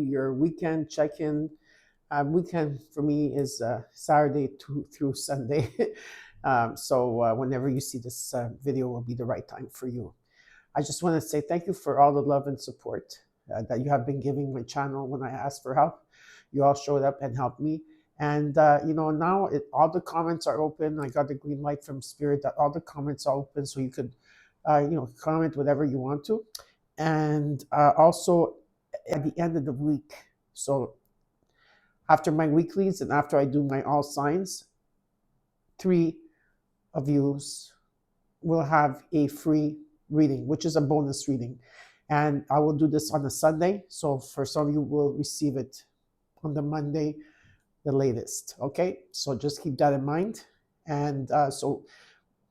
your weekend check-in. Weekend for me is Saturday through Sunday. So whenever you see this video will be the right time for you. I just want to say thank you for all the love and support that you have been giving my channel when I asked for help. You all showed up and helped me. And now all the comments are open. I got the green light from Spirit that all the comments are open, so you could, comment whatever you want to. And also at the end of the week, so after my weeklies and after I do my all signs, 3 of you will have a free reading, which is a bonus reading. And I will do this on a Sunday. So for some of you will receive it on the Monday, the latest. Okay, so just keep that in mind. And so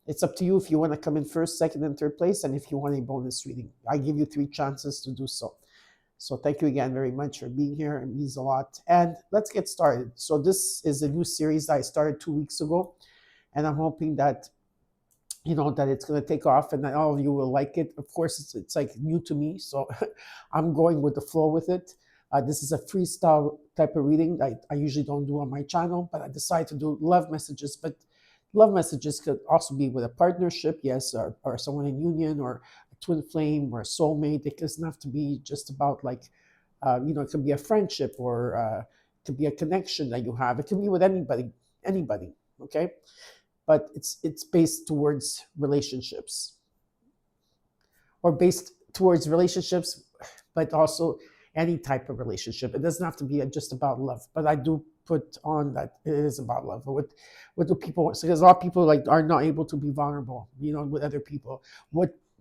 it's up to you if you want to come in first, second, and third place, and if you want a bonus reading. I give you 3 chances to do so. So thank you again very much for being here. It means a lot. And let's get started. So this is a new series that I started 2 weeks ago, and I'm hoping that that it's going to take off and that all of you will like it. Of course, it's like new to me, so I'm going with the flow with it. This is a freestyle type of reading I usually don't do on my channel, but I decided to do love messages. But love messages could also be with a partnership, yes, or someone in union, or a twin flame, or a soulmate. It doesn't have to be just about like, it could be a friendship, or it could be a connection that you have. It can be with anybody, okay? But it's based towards relationships, or based towards relationships, but also any type of relationship. It doesn't have to be just about love, but I do put on that it is about love. What do people want? So because a lot of people are not able to be vulnerable, with other people.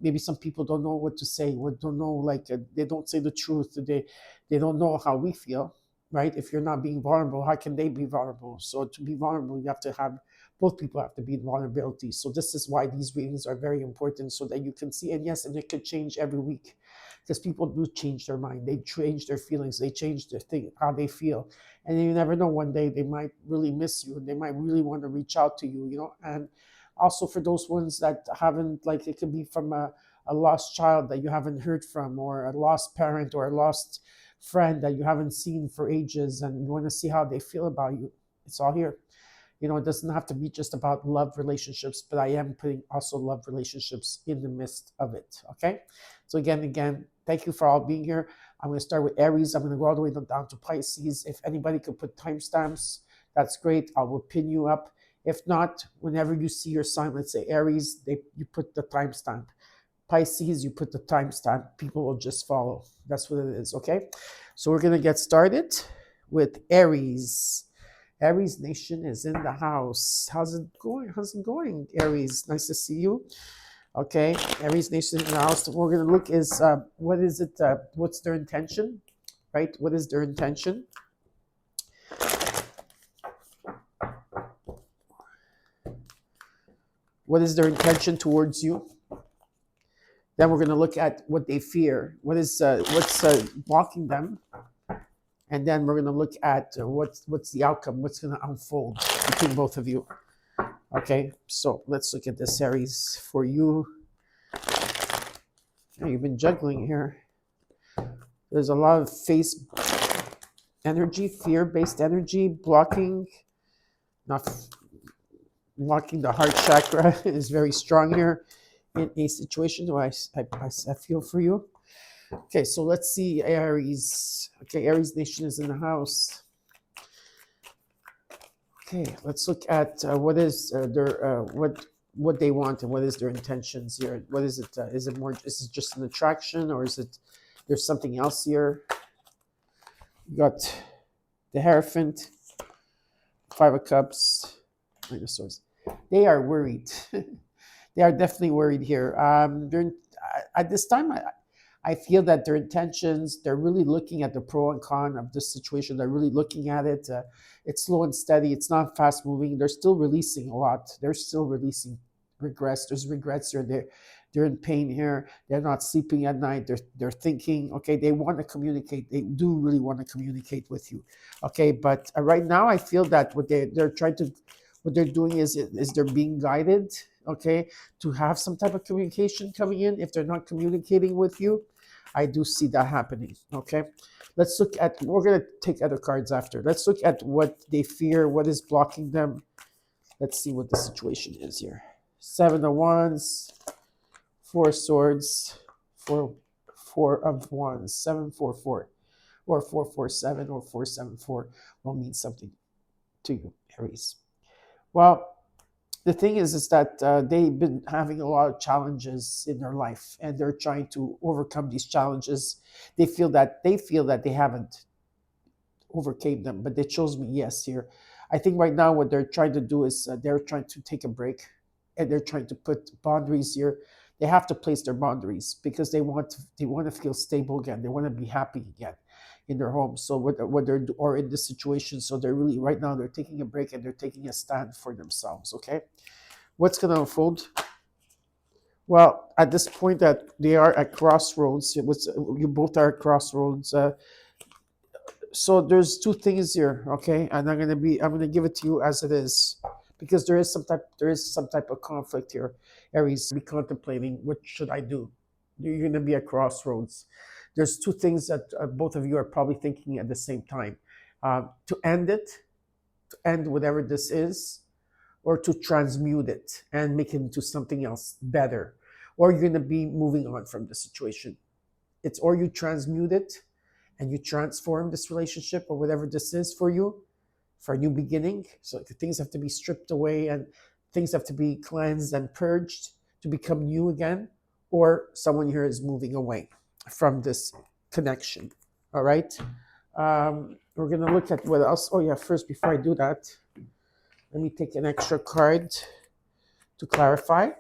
Maybe some people don't know what to say, don't know, they don't say the truth. They don't know how we feel, right? If you're not being vulnerable, how can they be vulnerable? So to be vulnerable, you have to have both people have to be in vulnerability. So this is why these readings are very important, so that you can see. And yes, and it could change every week, because people do change their mind, they change their feelings, they change their thing, how they feel. And you never know, one day they might really miss you, and they might really want to reach out to you, and also for those ones that haven't, it could be from a lost child that you haven't heard from, or a lost parent, or a lost friend that you haven't seen for ages, and you want to see how they feel about you. It's all here. It doesn't have to be just about love relationships, but I am putting also love relationships in the midst of it. Okay. So again, thank you for all being here. I'm going to start with Aries. I'm going to go all the way down to Pisces. If anybody could put timestamps, that's great. I will pin you up. If not, whenever you see your sign, let's say Aries, you put the timestamp. Pisces, you put the timestamp. People will just follow. That's what it is. Okay. So we're going to get started with Aries. Aries Nation is in the house. How's it going, Aries? Nice to see you. Okay, Aries Nation in the house. What we're going to look is, what is it? What's their intention, right? What is their intention? What is their intention towards you? Then we're going to look at what they fear. What's blocking them? And then we're going to look at what's the outcome, what's going to unfold between both of you. Okay, so let's look at this, Aries, for you. You've been juggling here. There's a lot of face energy, fear-based energy, blocking the heart chakra is very strong here in a situation where I feel for you. Okay, so let's see Aries. Okay, Aries Nation is in the house. Okay, let's look at what is their what they want, and what is their intentions here. What is it? Is it just an attraction, or is it there's something else here? You got the Hierophant, 5 of Cups, Knight of Swords. They are worried. They are definitely worried here. At this time, I feel that their intentions, they're really looking at the pro and con of this situation. They're really looking at it. It's slow and steady. It's not fast moving. They're still releasing a lot. They're still releasing regrets. There's regrets here. They're in pain here. They're not sleeping at night. They're thinking, okay, they want to communicate. They do really want to communicate with you. Okay, but right now I feel that what they're doing is they're being guided, okay, to have some type of communication coming in. If they're not communicating with you, I do see that happening. Okay. Let's look at, we're going to take other cards after. Let's look at what they fear, what is blocking them. Let's see what the situation is here. Seven of Wands, Four Swords, Four of Wands, 744, or 447, or 474 will mean something to you, Aries. Well, the thing is that they've been having a lot of challenges in their life, and they're trying to overcome these challenges. They feel that they haven't overcame them, but they chose me. Yes, here. I think right now what they're trying to do is they're trying to take a break, and they're trying to put boundaries here. They have to place their boundaries because they want to feel stable again. They want to be happy again in their home. So what they're, or in this situation, so they're really right now they're taking a break and they're taking a stand for themselves. Okay, what's going to unfold? Well, at this point that they are at crossroads, you both are at crossroads. So there's two things here, okay, and I'm gonna give it to you as it is, because there is some type of conflict here. Aries, be contemplating, what should I do? You're gonna be at crossroads. There's two things that both of you are probably thinking at the same time: to end it, to end whatever this is, or to transmute it and make it into something else better, or you're gonna be moving on from the situation. It's, or you transmute it and you transform this relationship or whatever this is for you, for a new beginning. So the things have to be stripped away and things have to be cleansed and purged to become new again, or someone here is moving away from this connection. All right. We're going to look at what else. Oh, yeah. First, before I do that, let me take an extra card to clarify.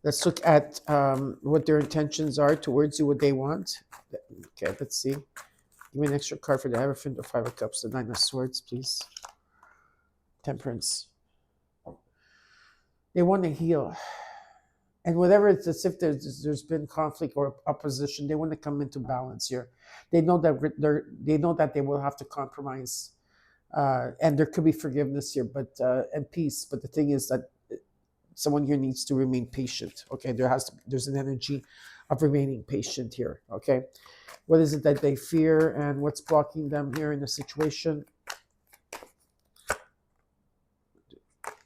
Let's look at what their intentions are towards you, what they want. Okay, let's see. Give me an extra card for the Hierophant, the Five of Cups, the Nine of Swords, please. Temperance. They want to heal. And whatever it's as if there's been conflict or opposition, they want to come into balance here. They know that they will have to compromise, and there could be forgiveness here, but and peace. But the thing is that someone here needs to remain patient. Okay, there's an energy of remaining patient here. Okay, what is it that they fear and what's blocking them here in the situation?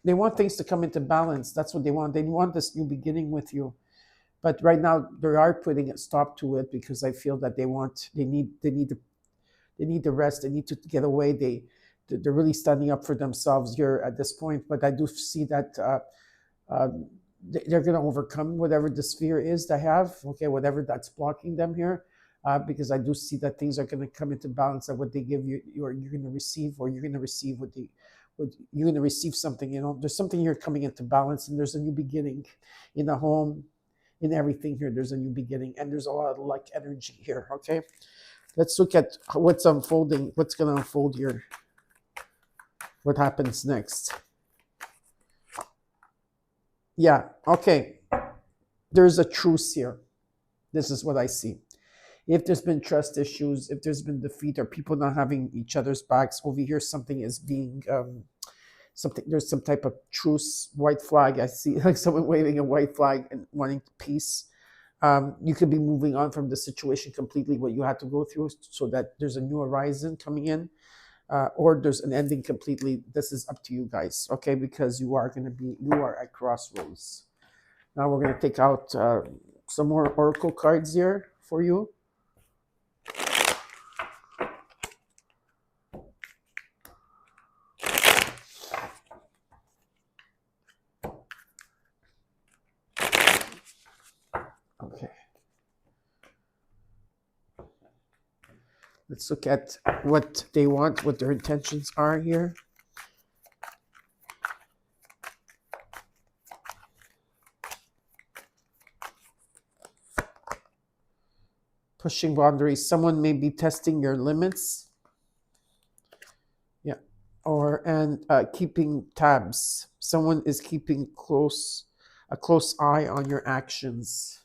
They want things to come into balance. That's what they want. They want this new beginning with you. But right now they are putting a stop to it because I feel that they need the rest. They need to get away. They're really standing up for themselves here at this point. But I do see that they're going to overcome whatever this fear is they have. Okay, whatever that's blocking them here. Because I do see that things are going to come into balance. That what they give you, you're going to receive, or you're going to receive you're going to receive something. There's something here coming into balance, and there's a new beginning in the home, in everything here. There's a new beginning, and there's a lot of luck energy here. Okay, let's look at what's unfolding. What's going to unfold here? What happens next? Yeah. Okay. There's a truce here. This is what I see. If there's been trust issues, if there's been defeat, or people not having each other's backs, over here something is being something. There's some type of truce, white flag. I see like someone waving a white flag and wanting peace. You could be moving on from the situation completely, what you had to go through, so that there's a new horizon coming in, or there's an ending completely. This is up to you guys, okay? Because you are at crossroads. Now we're going to take out some more oracle cards here for you. Okay. Let's look at what they want, what their intentions are here. Pushing boundaries. Someone may be testing your limits. Yeah. And keeping tabs. Someone is keeping a close eye on your actions.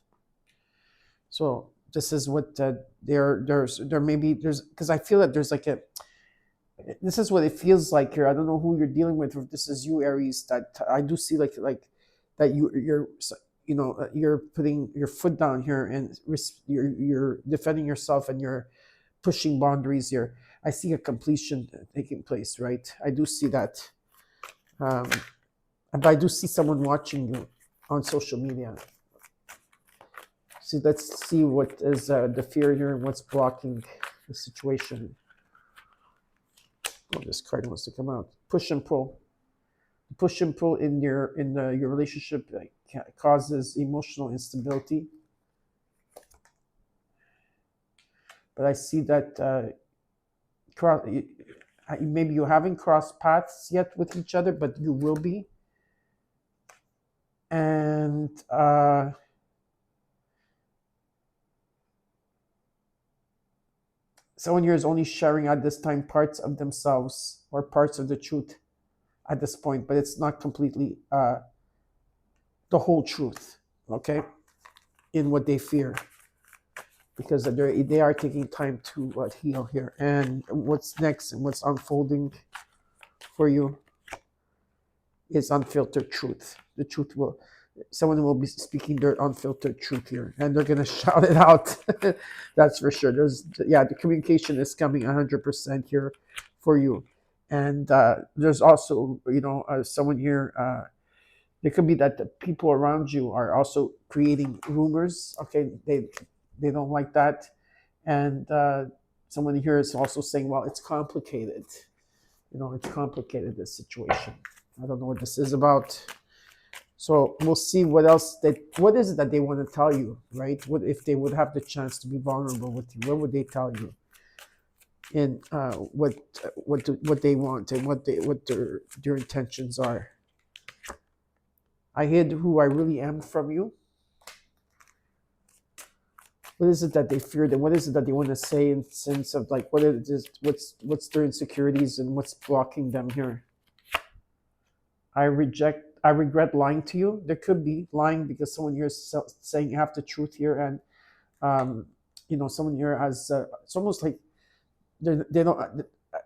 So this is what there maybe there's because I feel that there's like a this is what it feels like here. I don't know who you're dealing with. If this is you, Aries, that I do see like that you're putting your foot down here and you're defending yourself and you're pushing boundaries here. I see a completion taking place, right? I do see that, um, and I do see someone watching you on social media. See, let's see what is the fear here and what's blocking the situation. Oh, this card wants to come out. Push and pull. Push and pull in your relationship causes emotional instability. But I see that maybe you haven't crossed paths yet with each other, but you will be. And someone here is only sharing at this time parts of themselves or parts of the truth at this point, but it's not completely the whole truth, okay, in what they fear, because they are taking time to heal here. And what's next and what's unfolding for you is unfiltered truth. The truth someone will be speaking their unfiltered truth here, and they're going to shout it out. That's for sure. The communication is coming 100% here for you. And there's also, someone here, it could be that the people around you are also creating rumors. Okay, they don't like that. And someone here is also saying, well, it's complicated. It's complicated, this situation. I don't know what this is about. So we'll see what is it that they want to tell you, right? What if they would have the chance to be vulnerable with you? What would they tell you? And what they want and what their intentions are. I hid who I really am from you. What is it that they fear? And what is it that they want to say in sense of like what it is? What's their insecurities and what's blocking them here? I regret lying to you. There could be lying because someone here is saying you have the truth here, and someone here has. It's almost like they don't.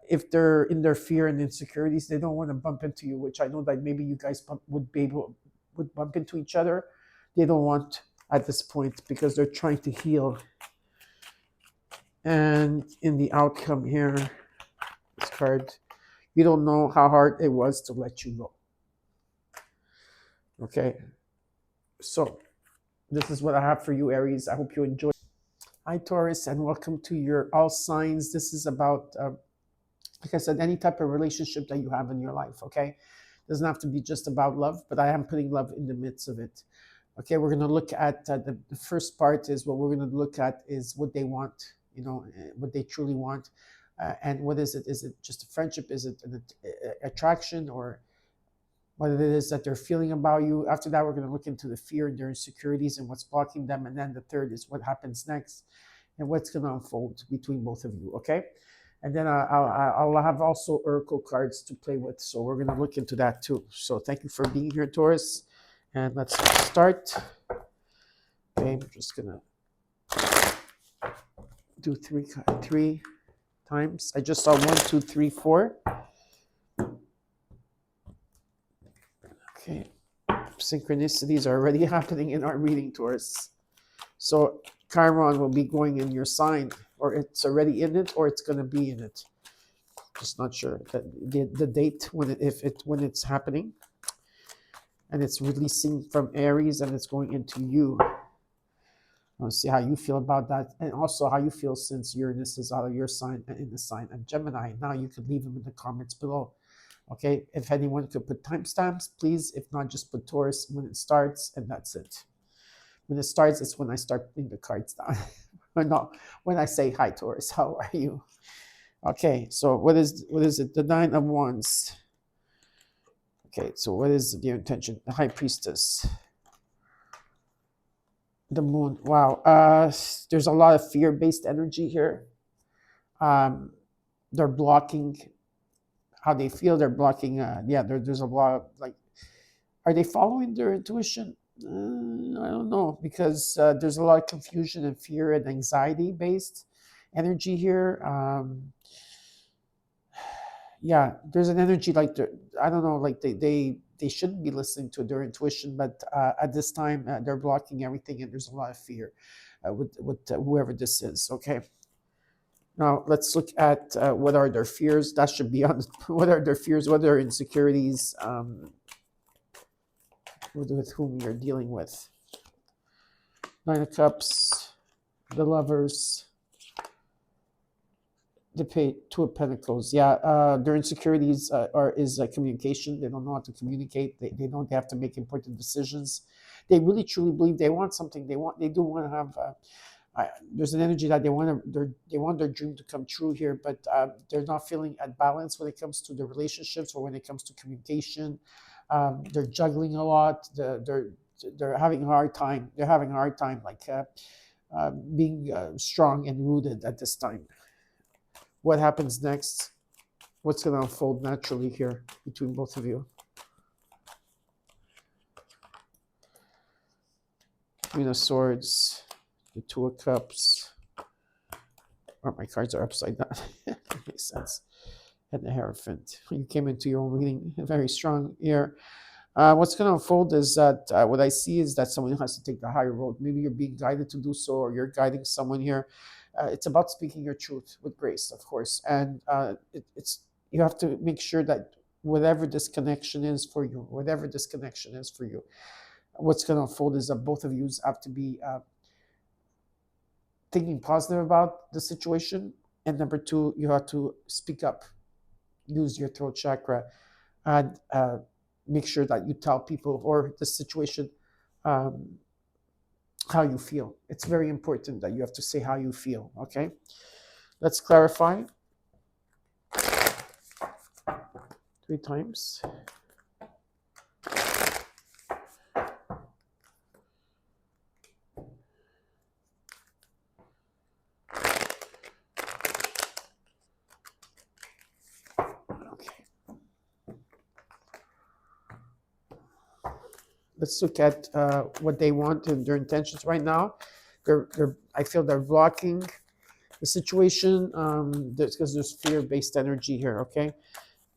If they're in their fear and insecurities, they don't want to bump into you. Which I know that maybe you guys would bump into each other. They don't want at this point because they're trying to heal. And in the outcome here, this card, you don't know how hard it was to let you go. Okay, so this is what I have for you, Aries. I hope you enjoy. Hi, Taurus, and welcome to your all signs. This is about, like I said, any type of relationship that you have in your life, okay? It doesn't have to be just about love, but I am putting love in the midst of it. Okay, we're going to look at the first part is what we're going to look at is what they want, what they truly want. And what is it? Is it just a friendship? Is it an attraction, or what it is that they're feeling about you? After that, we're going to look into the fear and their insecurities and what's blocking them. And then the third is what happens next and what's going to unfold between both of you, okay? And then I'll have also oracle cards to play with. So we're going to look into that too. So thank you for being here, Taurus. And let's start. Okay, I'm just going to do three times. I just saw 1, 2, 3, 4. Okay, synchronicities are already happening in our reading, Taurus. So Chiron will be going in your sign, or it's already in it, or it's going to be in it. Just not sure the date when it's happening, and it's releasing from Aries and it's going into you. I want to see how you feel about that, and also how you feel since Uranus is out of your sign and in the sign of Gemini. Now you can leave them in the comments below. Okay, if anyone could put timestamps, please. If not, just put Taurus when it starts, and that's it. When it starts, it's when I start putting the cards down. Or no, when I say, hi, Taurus, how are you? Okay, so what is it? The 9 of Wands. Okay, so what is the intention? The High Priestess. The Moon. Wow. There's a lot of fear-based energy here. They're blocking how they feel. They're blocking. There's a lot of like Are they following their intuition? I don't know, because there's a lot of confusion and fear and anxiety based energy here. Yeah, there's an energy like I don't know, like they shouldn't be listening to their intuition, but at this time they're blocking everything, and there's a lot of fear with whoever this is. Okay, now let's look at what are their fears. That should be on. What are their fears? What are insecurities? With whom you're dealing with. Nine of Cups, the Lovers, the Two of Pentacles. Yeah, their insecurities is communication. They don't know how to communicate. They know they have to make important decisions. They really truly believe they want something. They do want to have. There's an energy that they want their dream to come true here, but they're not feeling at balance when it comes to the relationships or when it comes to communication. They're juggling a lot. They're having a hard time. They're having a hard time, like being strong and rooted at this time. What happens next? What's going to unfold naturally here between both of you? Queen of Swords, the Two of Cups. Oh, my cards are upside down. That makes sense. And the Hierophant. You came into your own reading very strong here. What's going to unfold is that what I see is that someone has to take the higher road. Maybe you're being guided to do so, or you're guiding someone here. It's about speaking your truth with grace, of course, and it's you have to make sure that whatever this connection is for you, what's going to unfold is that both of you have to be thinking positive about the situation, and number two, you have to speak up, use your throat chakra, and make sure that you tell people or the situation how you feel. It's very important that you have to say how you feel. Okay, let's clarify 3 times. Let's look at what they want and their intentions right now. I feel they're blocking the situation because there's fear-based energy here, okay?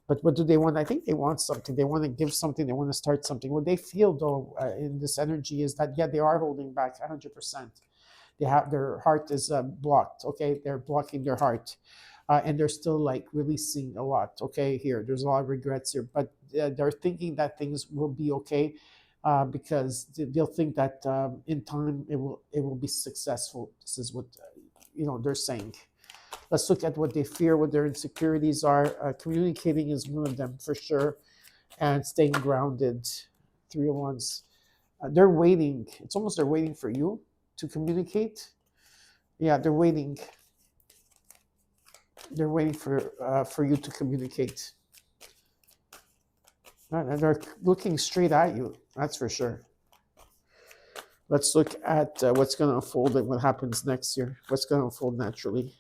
But what do they want? I think they want something. They want to give something. They want to start something. What they feel, though, in this energy is that, yeah, they are holding back 100%. Their heart is blocked, okay? They're blocking their heart. And they're still like releasing a lot, okay? Here, there's a lot of regrets here. But they're thinking that things will be okay. Because they'll think that in time it will be successful. This is what they're saying. Let's look at what they fear, what their insecurities are. Communicating is one of them for sure, and staying grounded. 3 of Wands. They're waiting. It's almost they're waiting for you to communicate. Yeah, they're waiting. They're waiting for you to communicate. And they're looking straight at you, that's for sure. Let's look at what's going to unfold and what happens next year. What's going to unfold naturally.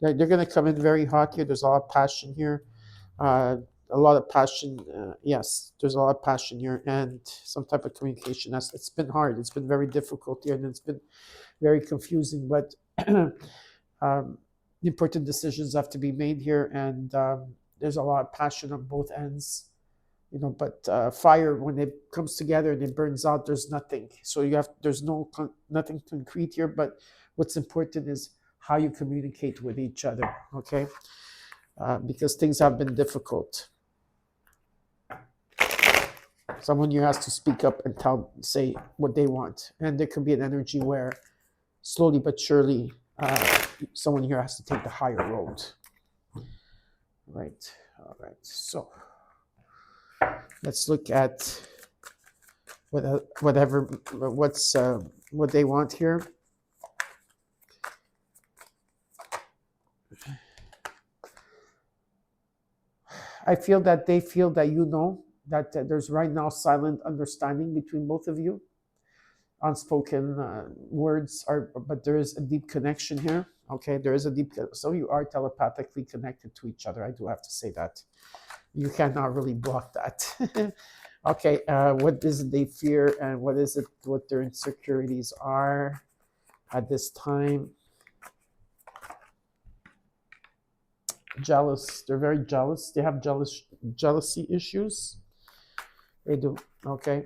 They're going to come in very hot here. There's a lot of passion here. A lot of passion. Yes, there's a lot of passion here and some type of communication. It's been hard. It's been very difficult here, and it's been very confusing. But important decisions have to be made here, and there's a lot of passion on both ends, but fire, when it comes together and it burns out, there's nothing. So there's nothing concrete here, but what's important is how you communicate with each other, okay? Because things have been difficult. Someone here has to speak up and say what they want, and there could be an energy where slowly but surely someone here has to take the higher road. Right. All right. So let's look at what they want here. I feel that they feel that that there's right now silent understanding between both of you. Unspoken words but there is a deep connection here. Okay, there is a deep, so you are telepathically connected to each other. I do have to say that. You cannot really block that. Okay, what is it they fear, and what is it, what their insecurities are at this time? Jealous. They're very jealous. They have jealousy issues. They do. Okay.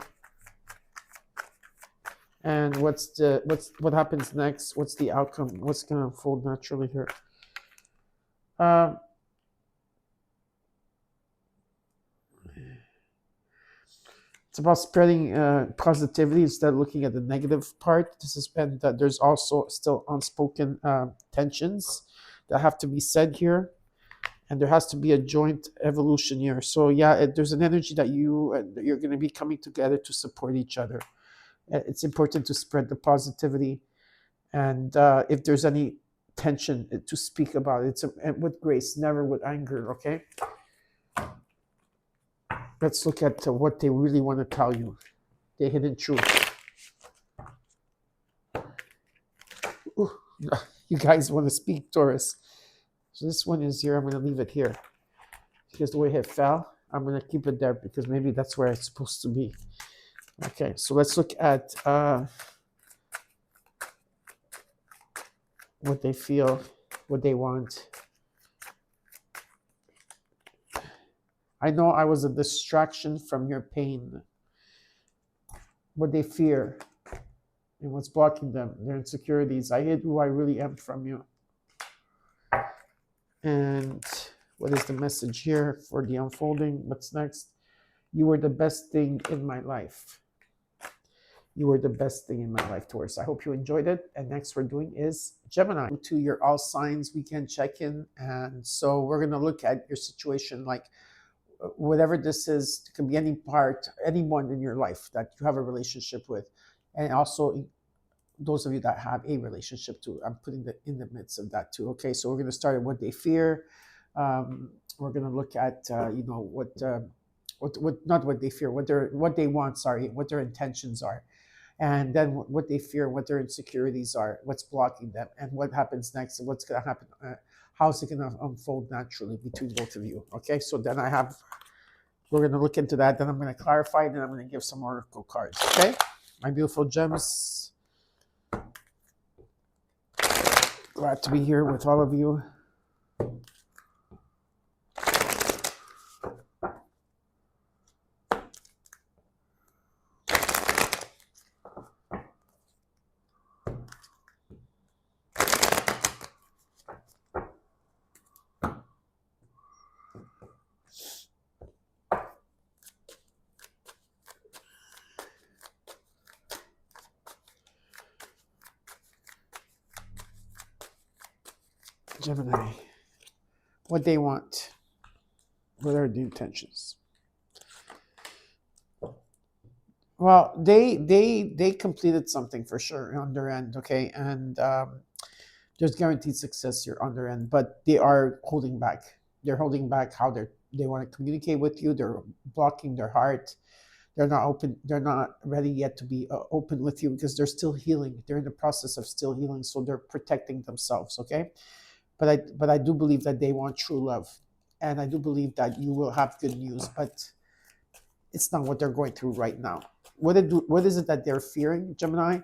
And what happens next? What's the outcome? What's going to unfold naturally here? Uh, it's about spreading positivity instead of looking at the negative part. This is, and there's also still unspoken tensions that have to be said here, and there has to be a joint evolution here. So yeah, there's an energy that you're going to be coming together to support each other. It's important to spread the positivity, and if there's any tension, to speak about it. With grace, never with anger. Okay. Let's look at what they really want to tell you, the hidden truth. Ooh, you guys want to speak, Taurus. So this one is here. I'm going to leave it here because the way it fell, I'm going to keep it there because maybe that's where it's supposed to be. Okay, so let's look at what they feel, what they want. I know I was a distraction from your pain. What they fear and what's blocking them, their insecurities. I hid who I really am from you. And what is the message here for the unfolding? What's next? You were the best thing in my life. You were the best thing in my life, Taurus. I hope you enjoyed it. And next we're doing is Gemini. To your all signs weekend check-in. And so we're going to look at your situation, like whatever this is. It can be any part, anyone in your life that you have a relationship with. And also those of you that have a relationship too. I'm putting that in the midst of that too. Okay, so we're going to start at what they fear. We're going to look at what not what they fear, what they want. Sorry, what their intentions are, and then what they fear, what their insecurities are, what's blocking them, and what happens next, and what's going to happen. How's it going to unfold naturally between both of you? Okay, so then we're going to look into that. Then I'm going to clarify. Then I'm going to give some oracle cards. Okay, my beautiful gems. Glad to be here with all of you. Gemini, what they want, what are the intentions? Well, they completed something for sure on their end, okay, and there's guaranteed success here on their end, but they are holding back. They're holding back how they want to communicate with you. They're blocking their heart. They're not open. They're not ready yet to be open with you because they're still healing. They're in the process of still healing, so they're protecting themselves, okay. But I do believe that they want true love, and I do believe that you will have good news. But it's not what they're going through right now. What is it that they're fearing, Gemini,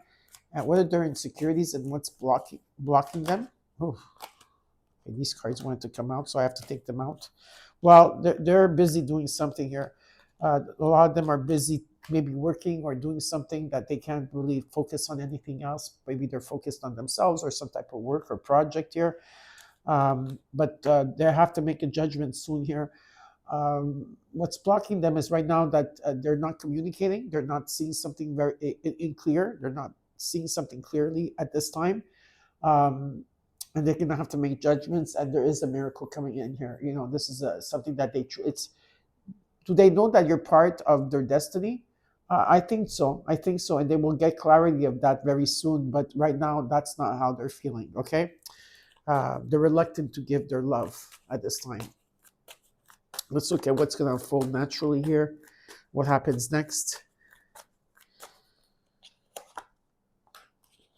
and what are their insecurities and what's blocking them? Oh, okay, these cards wanted to come out, so I have to take them out. Well, they're busy doing something here. A lot of them are busy maybe working or doing something that they can't really focus on anything else. Maybe they're focused on themselves or some type of work or project here. But they have to make a judgment soon here. What's blocking them is right now that they're not communicating. They're not seeing something very in clear. They're not seeing something clearly at this time. And they're going to have to make judgments. And there is a miracle coming in here. You know, this is something that do they know that you're part of their destiny? I think so. I think so. And they will get clarity of that very soon. But right now, that's not how they're feeling. Okay. They're reluctant to give their love at this time. Let's look at what's going to unfold naturally here. What happens next?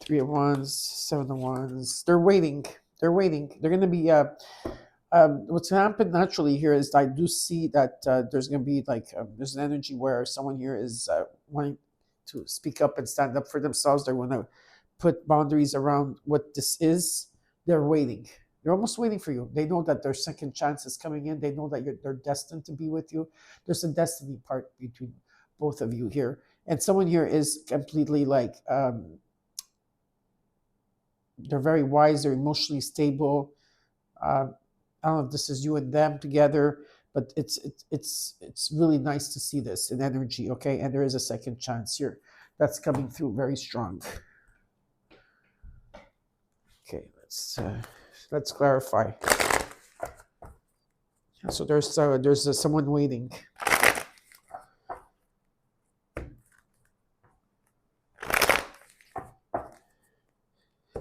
Three of Wands, Seven of Wands. They're waiting. They're waiting. They're going to be What's going to happen naturally here is I do see that there's going to be like there's an energy where someone here is wanting to speak up and stand up for themselves. They want to put boundaries around what this is. They're waiting. They're almost waiting for you. They know that their second chance is coming in. They know that they're destined to be with you. There's a destiny part between both of you here. And someone here is completely like, they're very wise. They're emotionally stable. Uh, I don't know if this is you and them together, but it's really nice to see this in energy, okay? And there is a second chance here that's coming through very strong. Okay, let's clarify. So there's someone waiting.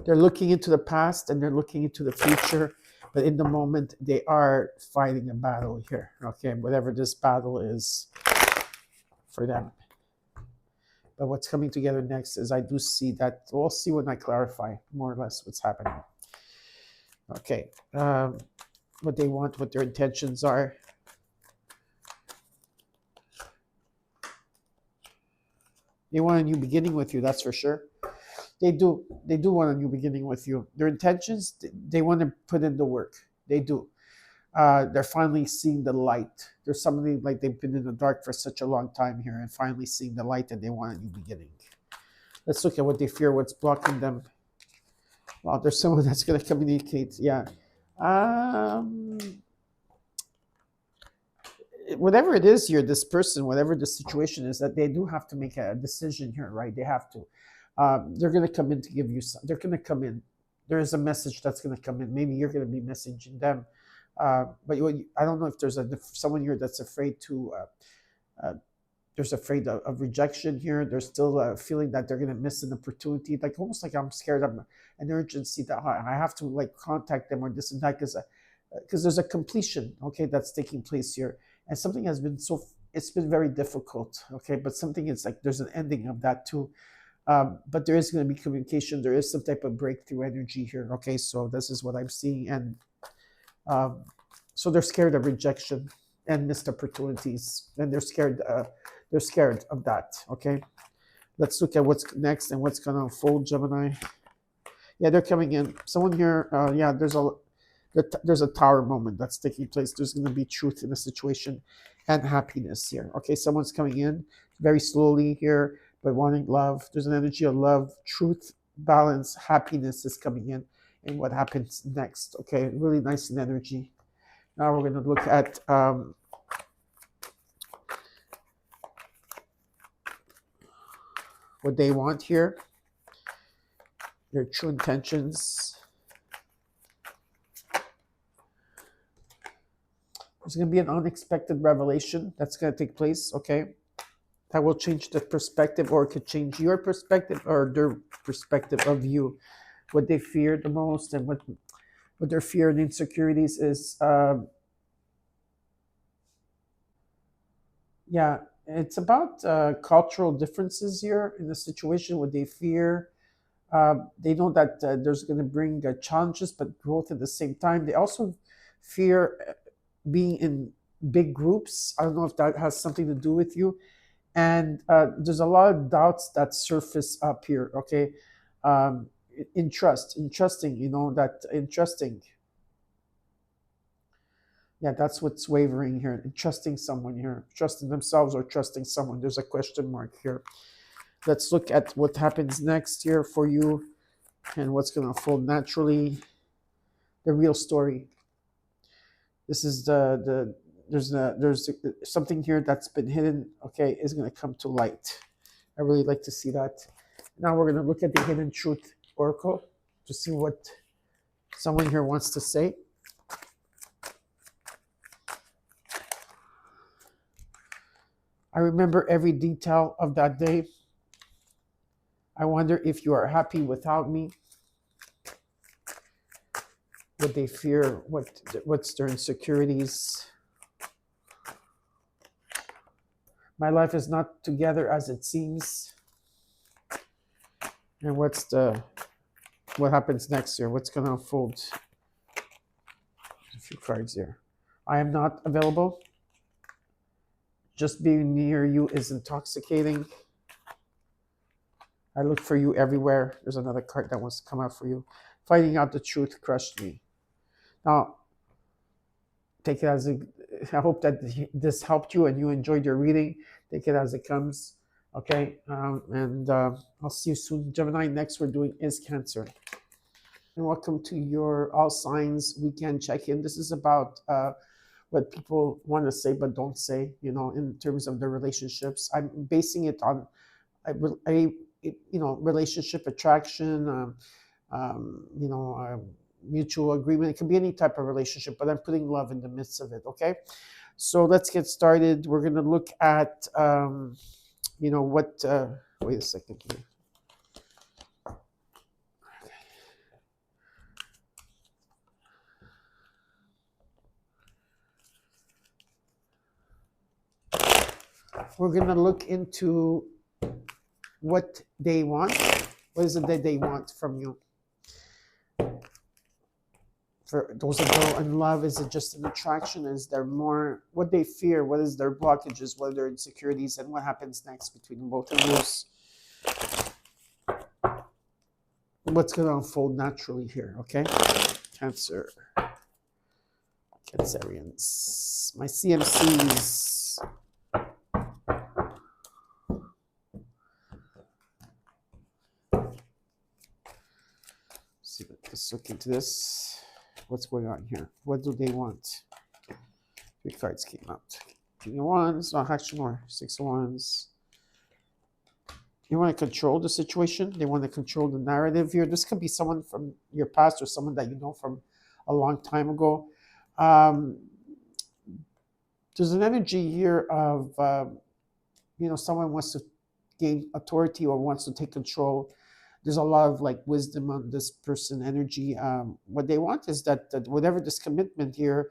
They're looking into the past and they're looking into the future, but in the moment they are fighting a battle here. Okay, whatever this battle is for them. But what's coming together next is I do see that. We'll see when I clarify more or less what's happening. Okay, what they want, what their intentions are. They want a new beginning with you, that's for sure. They do want a new beginning with you. Their intentions, they want to put in the work. They do. They're finally seeing the light. There's something like they've been in the dark for such a long time here and finally seeing the light and they want a new beginning. Let's look at what they fear, what's blocking them. Well, there's someone that's going to communicate. Yeah. Whatever it is here, this person, whatever the situation is, that they do have to make a decision here, right? They have to. They're going to come in to give you some. They're going to come in. There is a message that's going to come in. Maybe you're going to be messaging them. But I don't know if there's someone here that's afraid to. There's afraid of rejection here. There's still a feeling that they're going to miss an opportunity, like almost like I'm scared of an urgency that I have to like contact them or this and that because there's a completion, okay, that's taking place here, and something has been it's been very difficult, okay, but something is like there's an ending of that too. But there is going to be communication. There is some type of breakthrough energy here, okay. So this is what I'm seeing, and so they're scared of rejection and missed opportunities, and they're scared of that, okay. Let's look at what's next and what's going to unfold, Gemini. Yeah, they're coming in. Someone here, yeah, there's a tower moment that's taking place. There's going to be truth in the situation and happiness here, okay. Someone's coming in very slowly here, but wanting love. There's an energy of love, truth, balance, happiness is coming in, and what happens next, okay. Really nice in energy. Now we're going to look at what they want here, their true intentions. There's going to be an unexpected revelation that's going to take place, okay? That will change the perspective, or it could change your perspective or their perspective of you. What they fear the most and what their fear and insecurities is, yeah, it's about cultural differences here in the situation. What they fear, they know that there's going to bring challenges but growth at the same time. They also fear being in big groups. I don't know if that has something to do with you. And there's a lot of doubts that surface up here, okay. Entrusting, that entrusting. Yeah, that's what's wavering here. Trusting someone here, trusting themselves or trusting someone. There's a question mark here. Let's look at what happens next here for you and what's going to unfold naturally. The real story. This is there's something here that's been hidden, okay, is going to come to light. I really like to see that. Now we're going to look at the hidden truth oracle to see what someone here wants to say. I remember every detail of that day. I wonder if you are happy without me. What they fear, what's their insecurities. My life is not together as it seems. And what happens next here? What's going to unfold? Few cards here. I am not available. Just being near you is intoxicating. I look for you everywhere. There's another card that wants to come out for you. Finding out the truth crushed me. Now, take it as a. I hope that this helped you and you enjoyed your reading. Take it as it comes. Okay, and I'll see you soon, Gemini. Next, we're doing is Cancer. And welcome to your all signs weekend check-in. This is about what people want to say but don't say. In terms of their relationships. I'm basing it on a relationship attraction. Mutual agreement. It can be any type of relationship, but I'm putting love in the midst of it. Okay, so let's get started. We're going to look at what. Wait a second here. We're going to look into what they want. What is it that they want from you? For those that go in love, is it just an attraction? Is there more? What they fear? What is their blockages? What are their insecurities? And what happens next between both of those? What's going to unfold naturally here? Okay, Cancer, Cancerians, my CMCs. Let's look into this. What's going on here? What do they want? 3 cards came out. King of Wands, no, actually more. 6 of Wands. You want to control the situation. They want to control the narrative here. This could be someone from your past or someone that you know from a long time ago. There's an energy here of, someone wants to gain authority or wants to take control. There's a lot of wisdom on this person energy. What they want is that whatever this commitment here,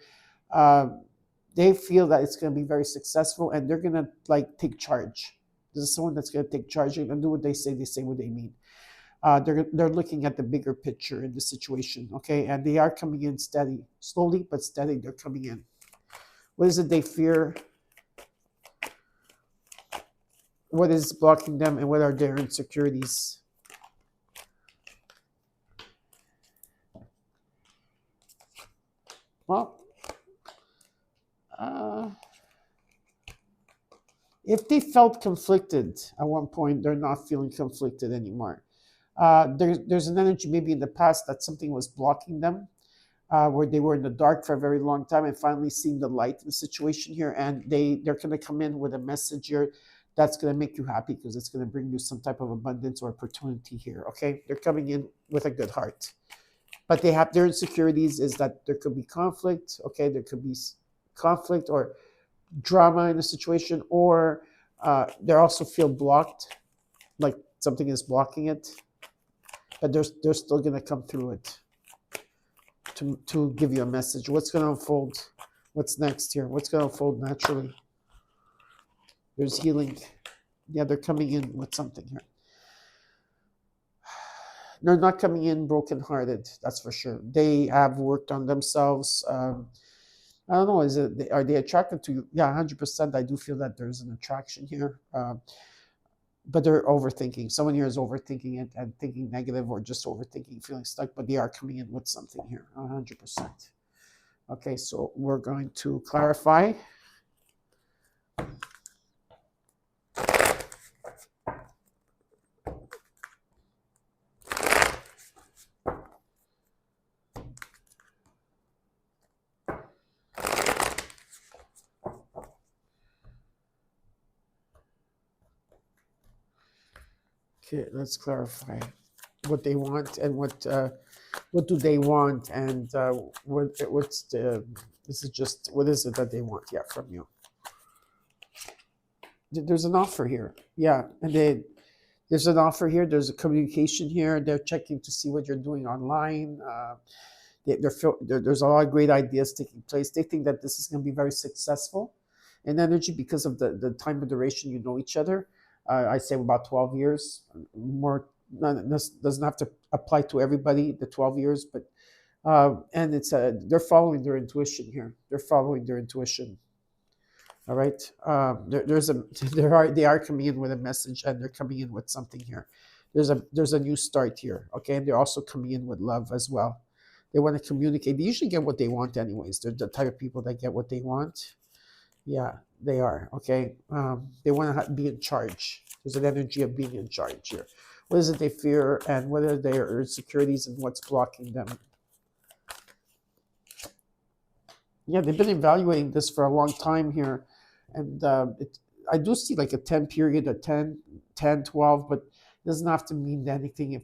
they feel that it's going to be very successful and they're going to take charge. This is someone that's going to take charge and do what they say what they mean. They're looking at the bigger picture in the situation, okay? And they are coming in steady, slowly but steady. They're coming in. What is it they fear? What is blocking them, and what are their insecurities? Well, if they felt conflicted at one point, they're not feeling conflicted anymore. There's an energy maybe in the past that something was blocking them, where they were in the dark for a very long time and finally seeing the light in the situation here. And they're going to come in with a message here that's going to make you happy because it's going to bring you some type of abundance or opportunity here, okay? They're coming in with a good heart. But they have their insecurities is that there could be conflict, okay? There could be conflict or drama in the situation, or they also feel blocked, like something is blocking it, but they're still going to come through it to give you a message. What's going to unfold? What's next here? What's going to unfold naturally? There's healing. Yeah, they're coming in with something here. They're not coming in brokenhearted, that's for sure. They have worked on themselves. I don't know, are they attracted to you? Yeah, 100%. I do feel that there's an attraction here. But they're overthinking. Someone here is overthinking it and thinking negative or just overthinking, feeling stuck, but they are coming in with something here, 100%. Okay, so we're going to clarify. Okay, let's clarify what they want and what do they want, and what's the, this is just, what is it that they want, yeah, from you. There's an offer here, yeah, and there's an offer here, there's a communication here, they're checking to see what you're doing online. There's a lot of great ideas taking place. They think that this is going to be very successful in energy because of the time of duration you know each other. I say about 12 years. More, this doesn't have to apply to everybody, the 12 years, but And it's they're following their intuition here. They're following their intuition. All right. There's a they are coming in with a message, and they're coming in with something here. There's a new start here. Okay, and they're also coming in with love as well. They want to communicate. They usually get what they want anyways. They're the type of people that get what they want. Yeah, they are. Okay. They want to be in charge. There's an energy of being in charge here. What is it they fear, and what are their insecurities, and what's blocking them? Yeah, they've been evaluating this for a long time here, and I do see like a 10 period, a 10, 12, but it doesn't have to mean anything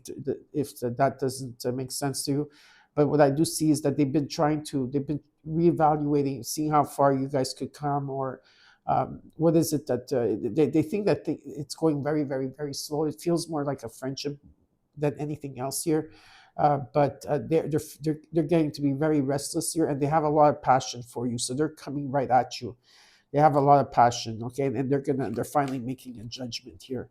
if that doesn't make sense to you. But what I do see is that they've been reevaluating, seeing how far you guys could come, or what is it that they think that it's going very, very, very slow. It feels more like a friendship than anything else here. But they're getting to be very restless here, and they have a lot of passion for you. So they're coming right at you. They have a lot of passion, okay, and they're finally making a judgment here.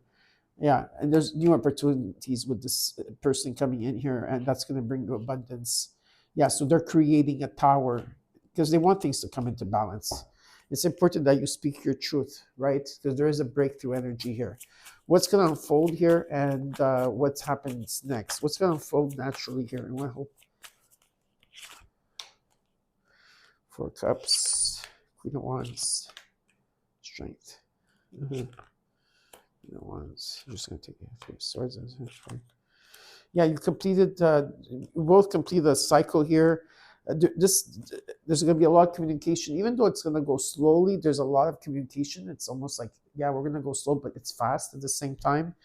Yeah, and there's new opportunities with this person coming in here, and that's going to bring you abundance. Yeah, so they're creating a tower because they want things to come into balance. It's important that you speak your truth, right? Because there is a breakthrough energy here. What's going to unfold here, and what happens next? What's going to unfold naturally here? And what hope? Four Cups, Queen of Wands, Strength. Mm-hmm. Ones. I'm just going to take a few swords. Yeah, you completed. You both completed a cycle here. There's going to be a lot of communication, even though it's going to go slowly. There's a lot of communication. It's almost like, yeah, we're going to go slow, but it's fast at the same time.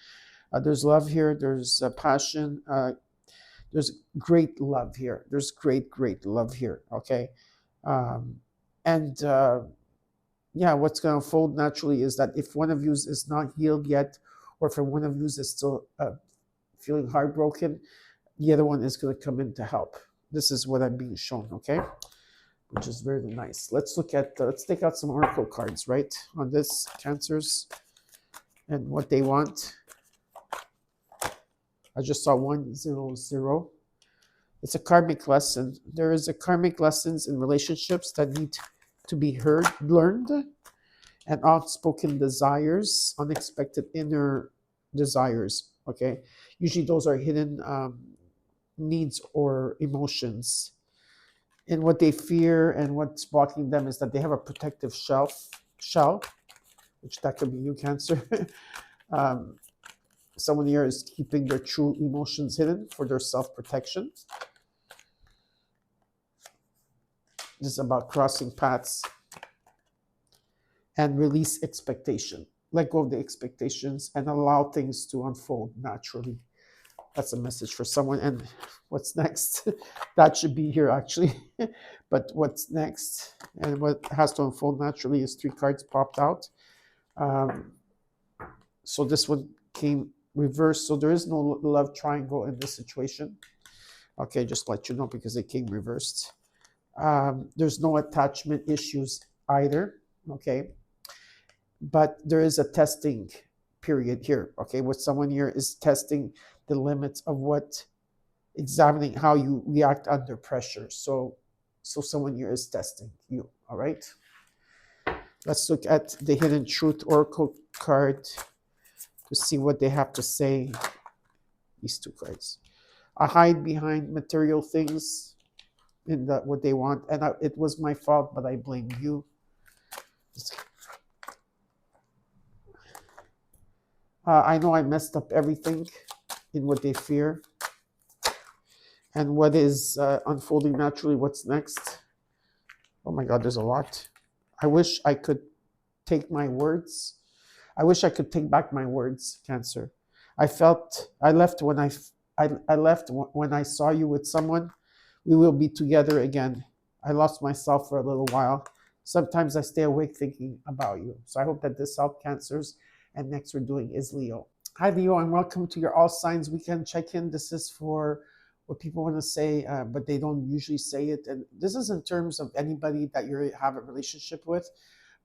There's love here. There's passion. There's great love here. There's great, great love here. Okay, um, and yeah, what's going to unfold naturally is that if one of you is not healed yet, or if one of you is still feeling heartbroken, the other one is going to come in to help. This is what I'm being shown, okay? Which is very nice. Let's look at, let's take out some oracle cards, right? On this, Cancers, and what they want. I just saw 100. It's a karmic lesson. There is a karmic lessons in relationships that need to be learned, and unspoken desires, unexpected inner desires. Okay, usually those are hidden needs or emotions. And what they fear and what's blocking them is that they have a protective shell, which that could be you, Cancer. um, Someone here is keeping their true emotions hidden for their self-protection. This is about crossing paths and release expectation. Let go of the expectations and allow things to unfold naturally. That's a message for someone. And what's next? That should be here actually. But what's next and what has to unfold naturally is 3 cards popped out. So this one came reversed. So there is no love triangle in this situation. Okay, just let you know because it came reversed. There's no attachment issues either. Okay, but there is a testing period here. Okay, what someone here is testing the limits of what, examining how you react under pressure. So someone here is testing you. All right, let's look at the hidden truth oracle card to see what they have to say. These 2 cards. I hide behind material things in what they want, and it was my fault, but I blame you. I know I messed up everything in what they fear. And what is unfolding naturally, what's next? Oh my God, there's a lot. I wish I could take my words. I wish I could take back my words, Cancer. I left when I left when I saw you with someone. We will be together again. I lost myself for a little while. Sometimes I stay awake thinking about you. So I hope that this helped, Cancers. And next we're doing is Leo. Hi, Leo, and welcome to your All Signs Weekend check-in. This is for what people want to say, but they don't usually say it. And this is in terms of anybody that you have a relationship with.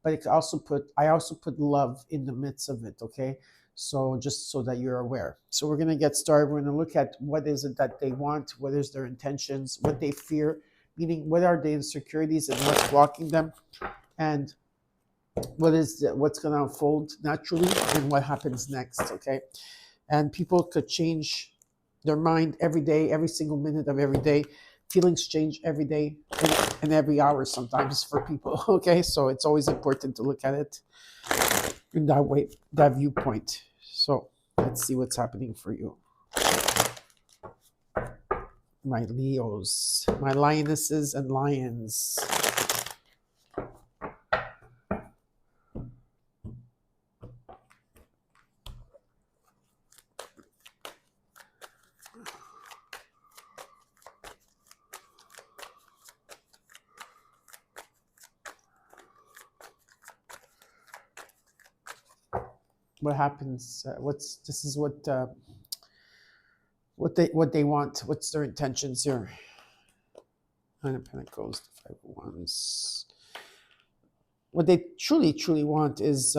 But I also put love in the midst of it, okay? So just so that you're aware. So we're going to get started. We're going to look at what is it that they want, what is their intentions, what they fear, meaning what are the insecurities and what's blocking them, and what's going to unfold naturally and what happens next. Okay. And people could change their mind every day, every single minute of every day. Feelings change every day and every hour sometimes for people. Okay, so it's always important to look at it in that way, that viewpoint. So let's see what's happening for you, my Leos, my lionesses and lions. What happens? This is what they want. What's their intentions here? Nine of Pentacles, the Five of Wands. What they truly want is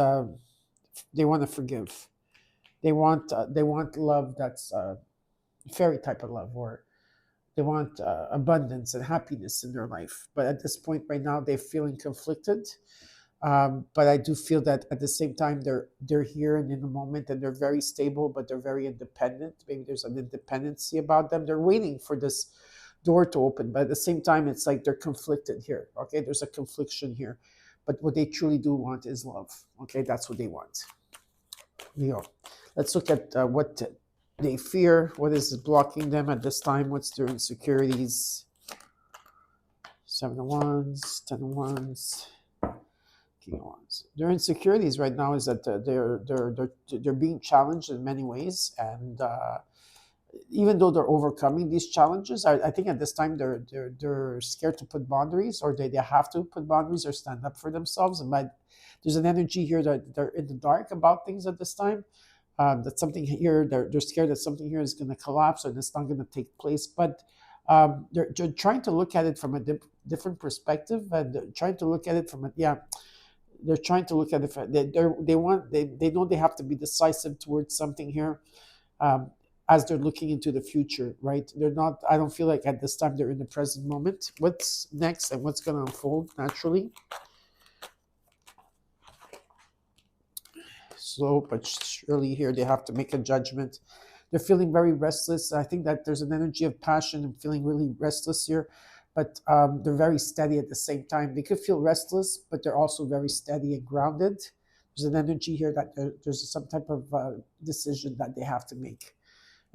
they want to forgive. They want love that's fairy type of love, or they want abundance and happiness in their life. But at this point right now, they're feeling conflicted. But I do feel that at the same time they're here and in the moment, and they're very stable, but they're very independent. Maybe there's an independency about them. They're waiting for this door to open, but at the same time, it's like they're conflicted here. Okay, there's a confliction here, but what they truly do want is love. Okay, that's what they want. Leo, let's look at what they fear. What is blocking them at this time? What's their insecurities? Seven of Wands, Ten of Wands. Their insecurities right now is that they're being challenged in many ways, and even though they're overcoming these challenges, I think at this time they're scared to put boundaries, or they have to put boundaries or stand up for themselves. And there's an energy here that they're in the dark about things at this time. That something here they're scared that something here is going to collapse or it's not going to take place, but they're trying to look at it from a different perspective, and they're trying to look at it from they're trying to look at it. They know they have to be decisive towards something here, as they're looking into the future, right? They're not. I don't feel like at this time they're in the present moment. What's next and what's going to unfold naturally? Slow but surely here they have to make a judgment. They're feeling very restless. I think that there's an energy of passion and feeling really restless here, but they're very steady at the same time. They could feel restless, but they're also very steady and grounded. There's an energy here that there's some type of decision that they have to make.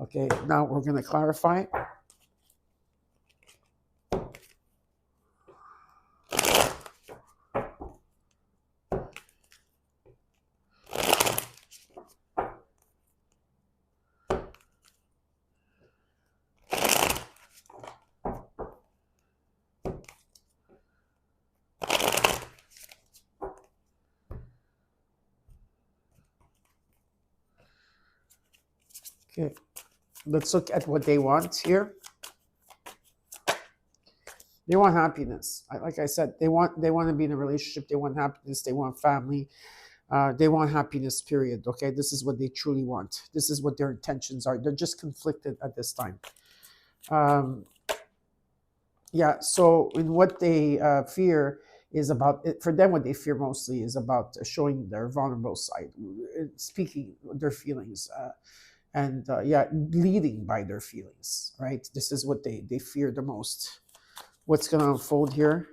Okay, now we're going to clarify. Okay, let's look at what they want here. They want happiness. Like I said, they want to be in a relationship. They want happiness. They want family. They want happiness. Period. Okay, this is what they truly want. This is what their intentions are. They're just conflicted at this time. Yeah. So in what they fear is about it, for them. What they fear mostly is about showing their vulnerable side, speaking their feelings. And leading by their feelings, right? This is what they fear the most. What's going to unfold here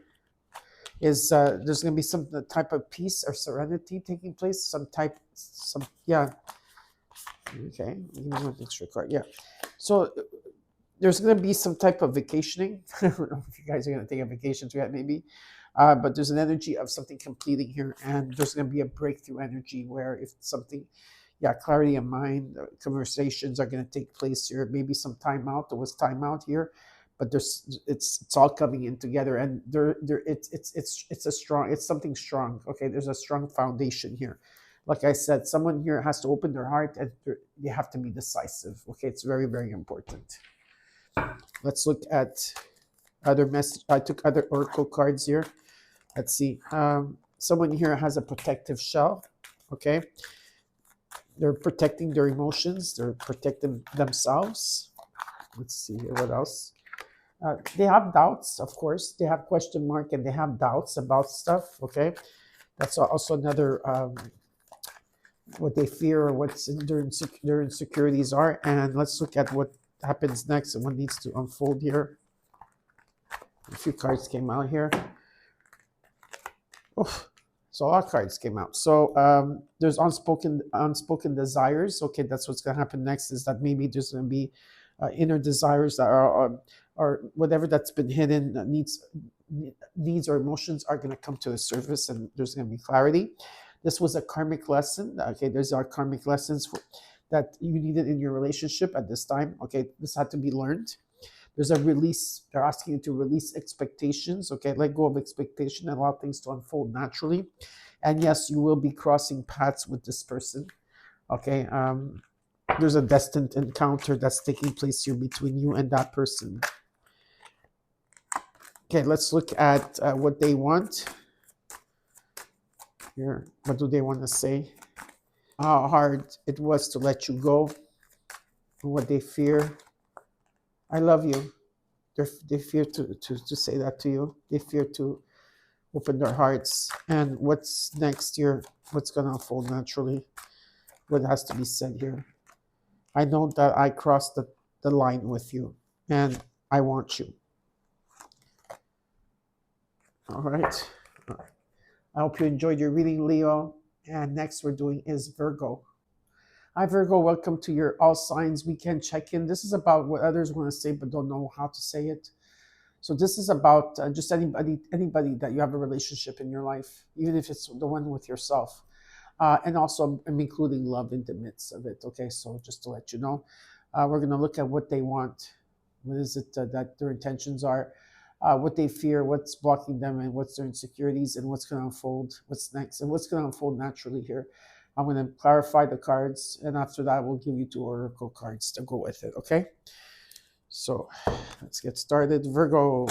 is there's going to be some type of peace or serenity taking place. Okay, give me one extra card. Yeah, so there's going to be some type of vacationing. I don't know if you guys are going to take a vacation yet, maybe. But there's an energy of something completing here, and there's going to be a breakthrough energy where if something, clarity of mind, conversations are going to take place here. Maybe some time out. There was time out here, but it's all coming in together, and it's something strong. Okay, there's a strong foundation here. Like I said, someone here has to open their heart, and they have to be decisive. Okay, it's very, very important. Let's look at other message. I took other oracle cards here. Let's see. Someone here has a protective shell. Okay. They're protecting their emotions. They're protecting themselves. Let's see here. What else? They have doubts, of course. They have question mark and they have doubts about stuff. Okay, that's also another what they fear or what's in their insecurities are. And let's look at what happens next and what needs to unfold here. A few cards came out here. Oof. So a lot of cards came out. So there's unspoken desires. Okay, that's what's going to happen next. Is that maybe there's going to be inner desires that are or whatever that's been hidden needs or emotions are going to come to the surface, and there's going to be clarity. This was a karmic lesson. Okay, there's our karmic lessons that you needed in your relationship at this time. Okay, this had to be learned. There's a release. They're asking you to release expectations. Okay, let go of expectation and allow things to unfold naturally. And yes, you will be crossing paths with this person. Okay, there's a destined encounter that's taking place here between you and that person. Okay, let's look at what they want. Here, what do they want to say? How hard it was to let you go. What they fear. I love you. They fear to say that to you. They fear to open their hearts. And what's next here? What's going to unfold naturally? What has to be said here? I know that I crossed the line with you, and I want you. All right. I hope you enjoyed your reading, Leo. And next we're doing is Virgo. Hi, Virgo. Welcome to your All Signs Weekend Check-in. This is about what others want to say but don't know how to say it. So this is about just anybody that you have a relationship in your life, even if it's the one with yourself. And also I'm including love in the midst of it. Okay, so just to let you know, we're going to look at what they want. What is it that their intentions are? What they fear, what's blocking them, and what's their insecurities, and what's going to unfold, what's next, and what's going to unfold naturally here. I'm going to clarify the cards, and after that, we'll give you 2 oracle cards to go with it, okay? So let's get started. Virgo.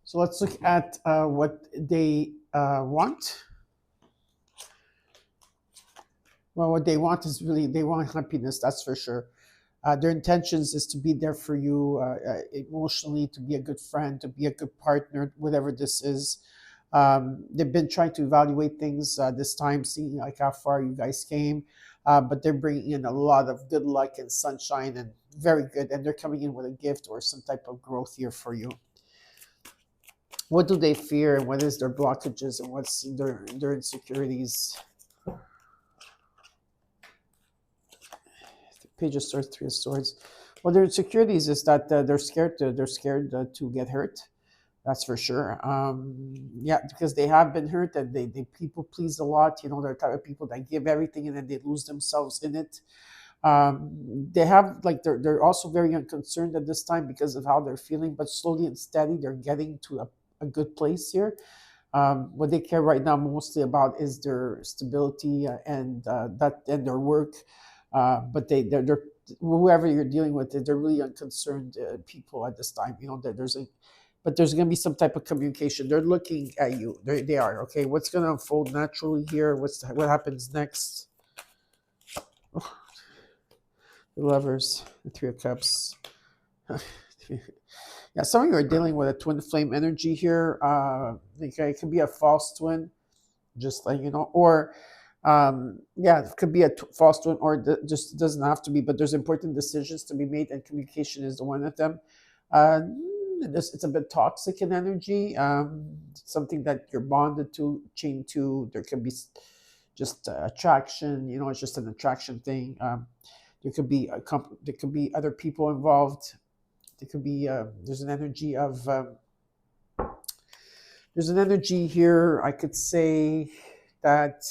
So let's look at what they want. Well, what they want is really, they want happiness, that's for sure. Their intentions is to be there for you emotionally, to be a good friend, to be a good partner, whatever this is. They've been trying to evaluate things this time, seeing like how far you guys came, but they're bringing in a lot of good luck and sunshine and very good, and they're coming in with a gift or some type of growth here for you. What do they fear, and what is their blockages, and what's their insecurities? Page of Swords, 3 of Swords. Well, their insecurities is that they're scared to get hurt. That's for sure. Yeah, because they have been hurt and they people please a lot. You know, they're the type of people that give everything and then they lose themselves in it. They have like they're also very unconcerned at this time because of how they're feeling, but slowly and steady they're getting to a good place here. What they care right now mostly about is their stability and their work. But they're whoever you're dealing with, they're really unconcerned people at this time. You know that but there's going to be some type of communication. They're looking at you. They are okay. What's going to unfold naturally here? What happens next? Oh, the Lovers, the 3 of Cups. Yeah, some of you are dealing with a twin flame energy here. It could be a false twin, just like you know, or yeah, it could be a false twin, or just doesn't have to be. But there's important decisions to be made, and communication is the one of them. It's a bit toxic in energy. Something that you're bonded to, chained to. There can be just attraction. You know, it's just an attraction thing. There could be there could be other people involved. There could be there's an energy of there's an energy here. I could say that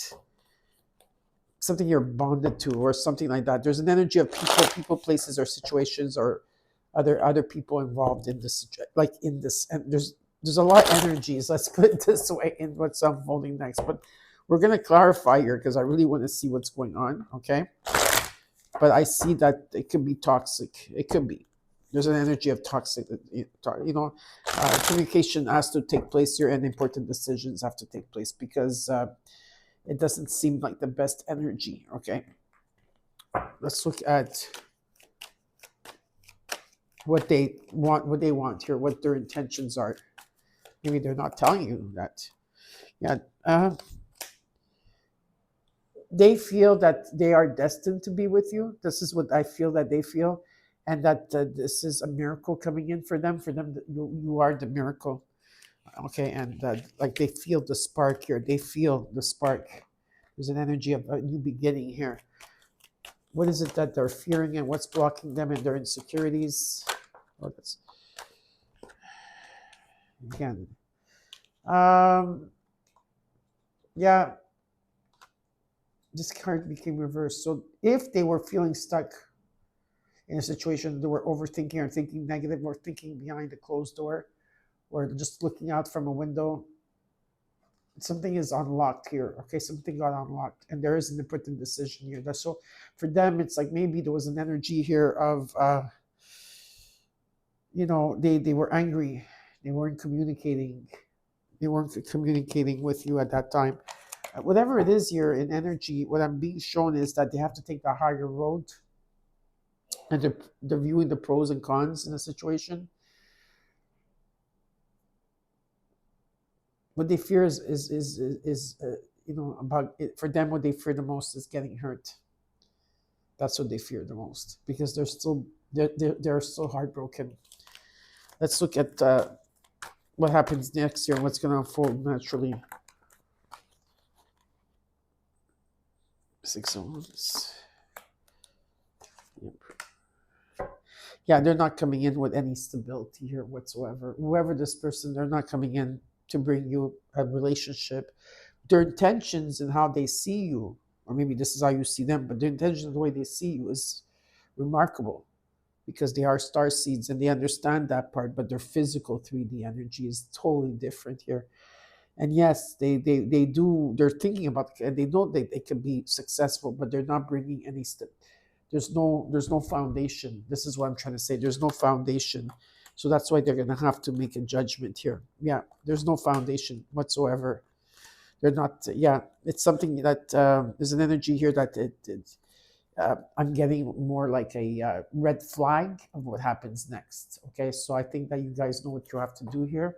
something you're bonded to, or something like that. There's an energy of people, places, or situations, or other people involved in this, like in this. And there's a lot of energies. Let's put it this way in what's unfolding next. But we're gonna clarify here because I really want to see what's going on. Okay. But I see that it could be toxic. It could be. There's an energy of toxic, communication has to take place here, and important decisions have to take place because it doesn't seem like the best energy. Okay, let's look at what they want here, what their intentions are. Maybe they're not telling you that. Yeah, they feel that they are destined to be with you. This is what I feel that they feel, and that this is a miracle coming in for them. For them, you are the miracle. Okay, and like they feel the spark here. They feel the spark. There's an energy of a new beginning here. What is it that they're fearing, and what's blocking them and their insecurities? Oh, that's again. Um, yeah, this card became reversed. So if they were feeling stuck in a situation, they were overthinking or thinking negative or thinking behind a closed door or just looking out from a window, something is unlocked here. Okay, something got unlocked, and there is an important decision here. That's so for them, it's like maybe there was an energy here of, they were angry, they weren't communicating, with you at that time. Whatever it is here in energy, what I'm being shown is that they have to take the higher road, and they're viewing the pros and cons in a situation. What they fear is about it, for them. What they fear the most is getting hurt. That's what they fear the most because they're still heartbroken. Let's look at what happens next year and what's going to unfold naturally. Six of Wands. Yep. Yeah, they're not coming in with any stability here whatsoever. Whoever this person, they're not coming in to bring you a relationship. Their intentions and how they see you, or maybe this is how you see them, but their intention, the way they see you, is remarkable because they are star seeds and they understand that part, but their physical 3D energy is totally different here. And yes, they're thinking about it, and they know they can be successful, but they're not bringing any there's no foundation. This is what I'm trying to say. There's no foundation. So that's why they're going to have to make a judgment here. Yeah, there's no foundation whatsoever. They're not, yeah, it's something that there's an energy here that I'm getting more like a red flag of what happens next. Okay, so I think that you guys know what you have to do here.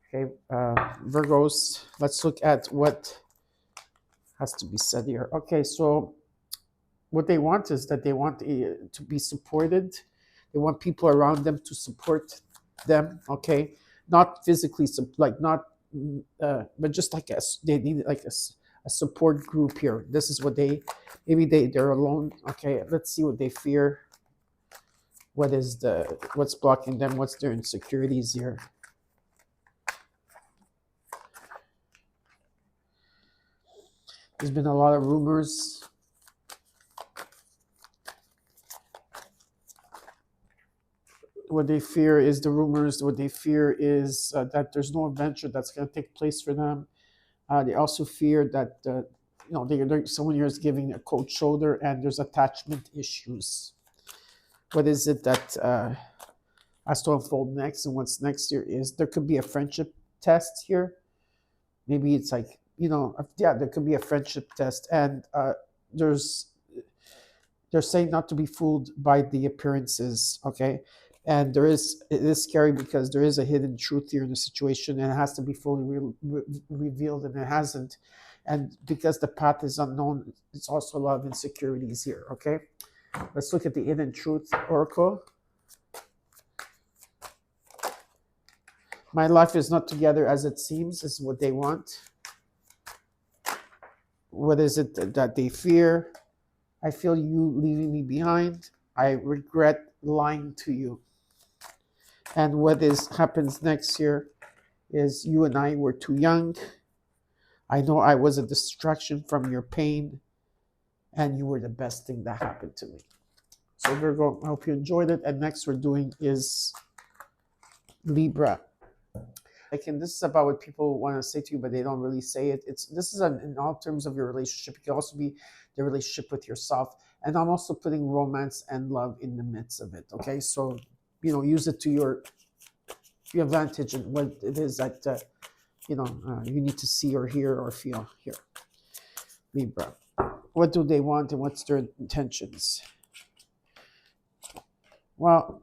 Okay, Virgos, let's look at what has to be said here. Okay, so what they want is that they want to be supported. They want people around them to support them. Okay, not physically, like not, but just like they need like a support group here. This is what they're alone. Okay, let's see what they fear. What's blocking them? What's their insecurities here? There's been a lot of rumors. What they fear is the rumors. What they fear is that there's no adventure that's going to take place for them. They also fear that someone here is giving a cold shoulder and there's attachment issues. What is it that has to unfold next? And what's next here is there could be a friendship test here. Maybe it's like, there could be a friendship test, and they're saying not to be fooled by the appearances. Okay, and it is scary because there is a hidden truth here in the situation, and it has to be fully revealed, and it hasn't. And because the path is unknown, it's also a lot of insecurities here. Okay, let's look at the hidden truth oracle. My life is not together as it seems, is what they want. What is it that they fear? I feel you leaving me behind. I regret lying to you. And what happens next year is you and I were too young. I know I was a distraction from your pain, and you were the best thing that happened to me. So Virgo, I hope you enjoyed it. And next we're doing is Libra. And this is about what people want to say to you, but they don't really say it. This is in all terms of your relationship. It can also be the relationship with yourself. And I'm also putting romance and love in the midst of it. Okay, so use it to your advantage and what it is that you need to see or hear or feel here. Libra, what do they want and what's their intentions? Well,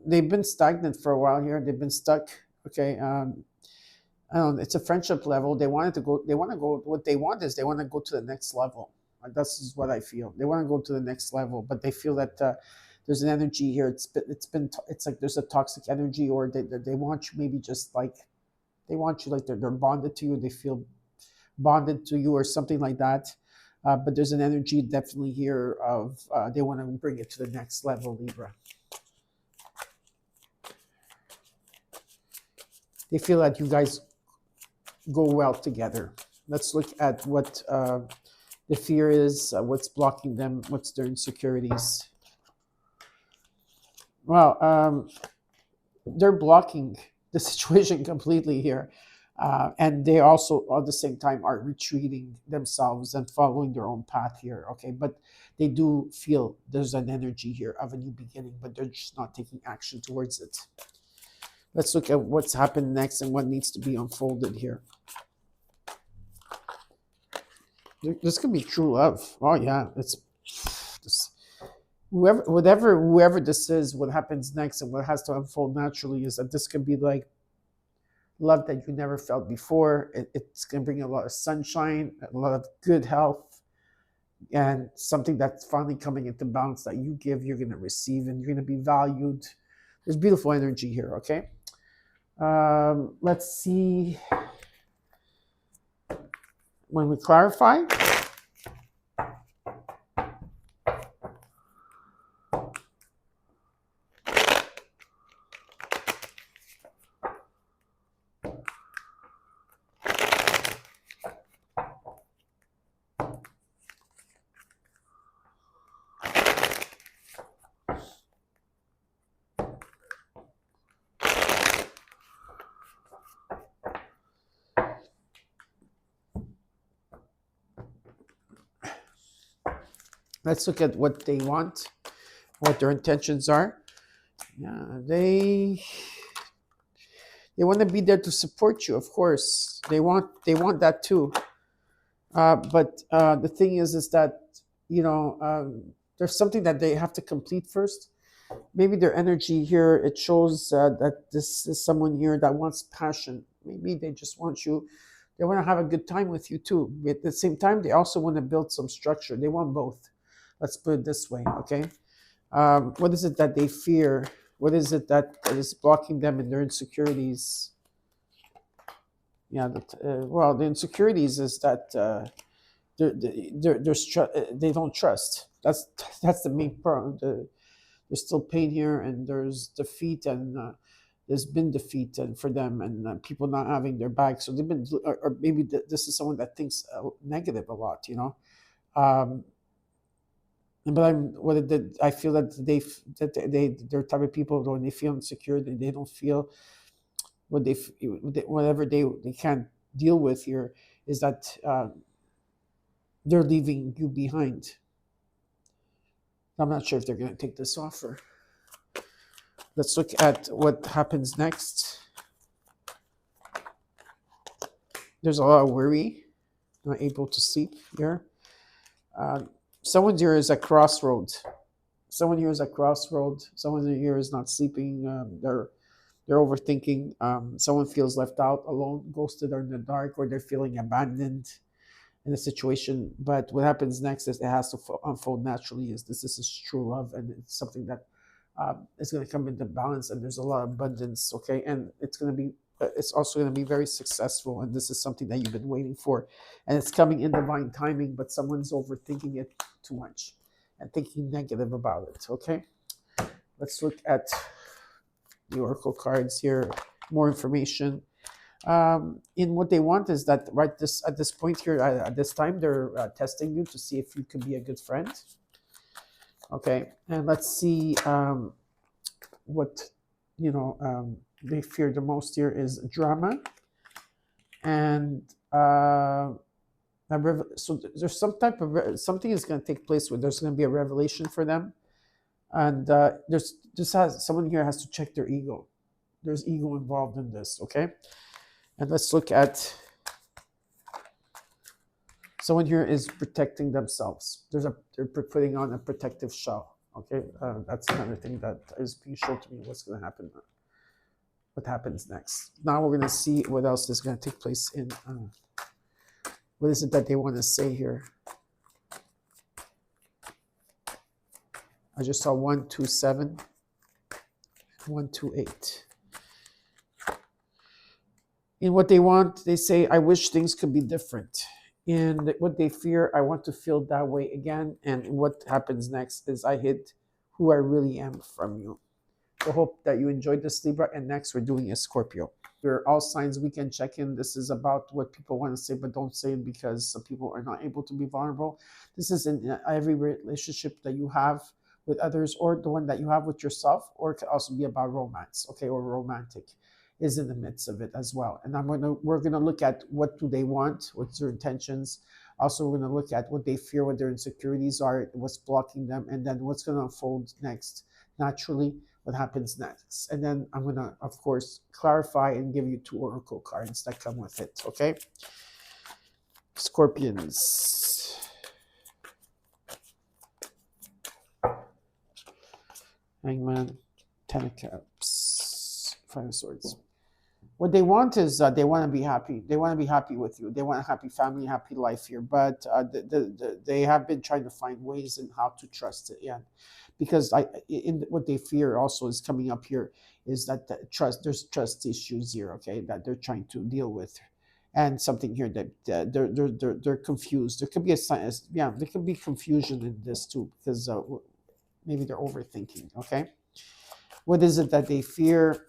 they've been stagnant for a while here. They've been stuck. Okay. I don't know, it's a friendship level. They wanted to go. They want to go. What they want is they want to go to the next level. That's what I feel. They want to go to the next level, but they feel that there's an energy here. It's like there's a toxic energy, or they want you maybe just like they want you like they're bonded to you. They feel bonded to you or something like that. But there's an energy definitely here of they want to bring it to the next level, Libra. They feel that you guys go well together. Let's look at what the fear is, what's blocking them, what's their insecurities. Well, they're blocking the situation completely here. And they also, at the same time, are retreating themselves and following their own path here. Okay, but they do feel there's an energy here of a new beginning, but they're just not taking action towards it. Let's look at what's happened next and what needs to be unfolded here. This could be true love. Oh yeah, it's this, whoever this is. What happens next and what has to unfold naturally is that this could be like love that you never felt before. It's going to bring a lot of sunshine, a lot of good health, and something that's finally coming into balance that you give, you're going to receive, and you're going to be valued. There's beautiful energy here. Okay. Let's see. When we clarify, let's look at what they want, what their intentions are. Yeah, they want to be there to support you, of course. They want that too. But the thing is that there's something that they have to complete first. Maybe their energy here, it shows that this is someone here that wants passion. Maybe they just want you. They want to have a good time with you too. But at the same time, they also want to build some structure. They want both. Let's put it this way, okay? What is it that they fear? What is it that is blocking them in their insecurities? Yeah, the insecurities is that they don't trust. That's the main problem. There's still pain here, and there's defeat, and there's been defeat and for them, and people not having their back. So they've been, or maybe this is someone that thinks negative a lot, But I feel that they're type of people when they feel insecure, they don't feel whatever they can't deal with here is that they're leaving you behind. I'm not sure if they're going to take this offer. Let's look at what happens next. There's a lot of worry, not able to sleep here. Someone here is at crossroads. Someone here is at crossroads. Someone here is not sleeping. They're overthinking. Someone feels left out, alone, ghosted, or in the dark, or they're feeling abandoned in a situation. But what happens next is it has to unfold naturally. This is true love, and it's something that is going to come into balance, and there's a lot of abundance. Okay, and it's going to be. It's also going to be very successful, and this is something that you've been waiting for, and it's coming in divine timing. But someone's overthinking it too much and thinking negative about it. Okay, let's look at the oracle cards here. More information. In what they want is that at this point here at this time they're testing you to see if you can be a good friend. Okay, and let's see what they fear the most here is drama, and so there's some type of something is going to take place where there's going to be a revelation for them. And there's just has someone here has to check their ego. There's ego involved in this, okay? And let's look at someone here is protecting themselves. They're putting on a protective shell. Okay, that's another thing that is being shown to me. What's going to happen? What happens next? Now we're going to see what else is going to take place in. What is it that they want to say here? I just saw 127, 128. In what they want, they say, "I wish things could be different." In what they fear, "I want to feel that way again." And what happens next is, "I hid who I really am from you." I hope that you enjoyed this, Libra. And next, we're doing a Scorpio. Your all signs weekend check-in. This is about what people want to say, but don't say it because some people are not able to be vulnerable. This is in every relationship that you have with others, or the one that you have with yourself, or it could also be about romance, okay, or romantic is in the midst of it as well. And we're gonna look at what do they want, what's their intentions. Also, we're gonna look at what they fear, what their insecurities are, what's blocking them, and then what's gonna unfold next naturally, what happens next. And then I'm gonna, of course, clarify and give you 2 oracle cards that come with it. Okay, Scorpions. Hangman, 10 of Cups, 5 of Swords. What they want is they want to be happy. They want to be happy with you. They want a happy family, happy life here. But they have been trying to find ways in how to trust it. Yeah, because what they fear also is coming up here is that there's trust issues here. Okay, that they're trying to deal with, and something here that they're confused. There could be there could be confusion in this too because maybe they're overthinking. Okay, what is it that they fear?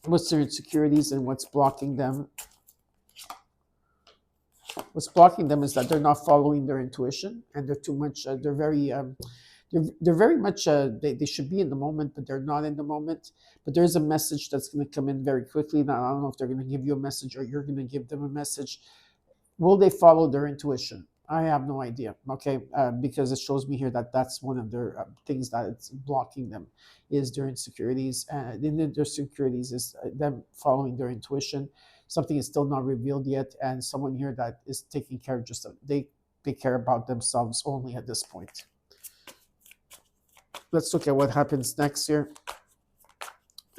What's their insecurities and what's blocking them? What's blocking them is that they're not following their intuition, and they're too much. They're very much. They should be in the moment, but they're not in the moment. But there's a message that's going to come in very quickly. Now I don't know if they're going to give you a message or you're going to give them a message. Will they follow their intuition? I have no idea, okay, because it shows me here that that's one of their things that it's blocking them is their insecurities. And in their insecurities is them following their intuition. Something is still not revealed yet, and someone here that is taking care of just they care about themselves only at this point. Let's look at what happens next here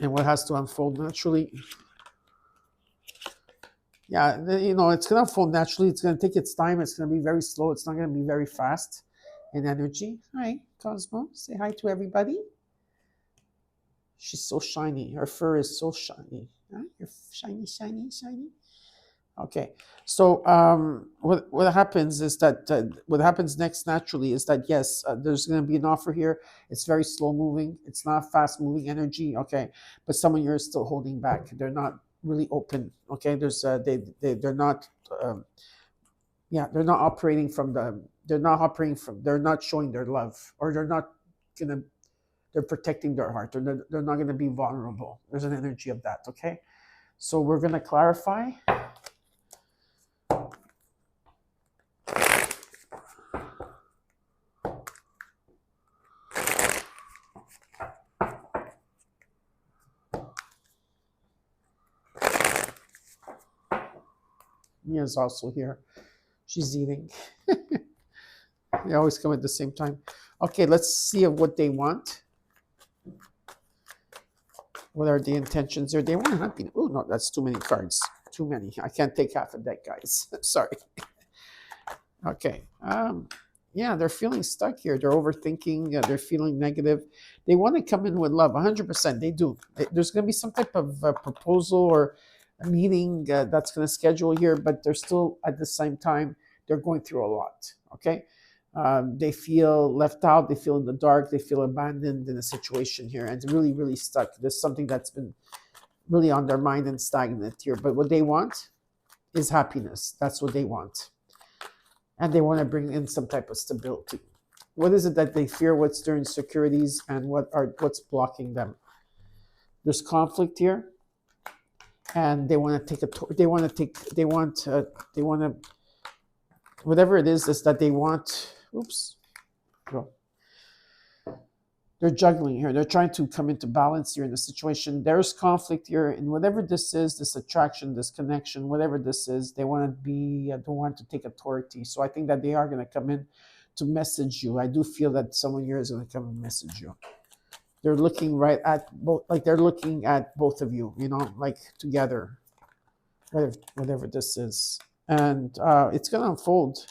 and what has to unfold naturally. Yeah, it's going to unfold naturally. It's going to take its time. It's going to be very slow. It's not going to be very fast in energy. Hi, Cosmo. Say hi to everybody. She's so shiny. Her fur is so shiny. Huh? You're shiny, shiny, shiny. Okay. So what happens is that what happens next naturally is that, yes, there's going to be an offer here. It's very slow moving. It's not fast moving energy. Okay. But someone here is still holding back. They're not really open. Okay, there's they're not they're not operating from they're not showing their love, or they're protecting their heart, or they're not gonna be vulnerable. There's an energy of that. Okay, so we're gonna clarify. Mia's also here. She's eating. They always come at the same time. Okay, let's see what they want. What are the intentions there? They want to not be. Oh no, that's too many cards. Too many. I can't take half a deck, guys. Sorry. Okay. Yeah, they're feeling stuck here. They're overthinking. They're feeling negative. They want to come in with love. 100%. They do. There's going to be some type of proposal or a meeting that's going to schedule here, but they're still at the same time they're going through a lot. Okay, they feel left out. They feel in the dark. They feel abandoned in a situation here, and really, really stuck. There's something that's been really on their mind and stagnant here. But what they want is happiness. That's what they want. And they want to bring in some type of stability. What is it that they fear? What's their insecurities, and what's blocking them? There's conflict here, and they want to take whatever it is that they want. Oops. Go. They're juggling here. They're trying to come into balance here in the situation. There's conflict here, and whatever this is, this attraction, this connection, whatever this is, they want to be, they want to take authority. So I think that they are going to come in to message you. I do feel that someone here is going to come and message you. They're looking right at both, like they're looking at both of you, like together, whatever this is, and it's going to unfold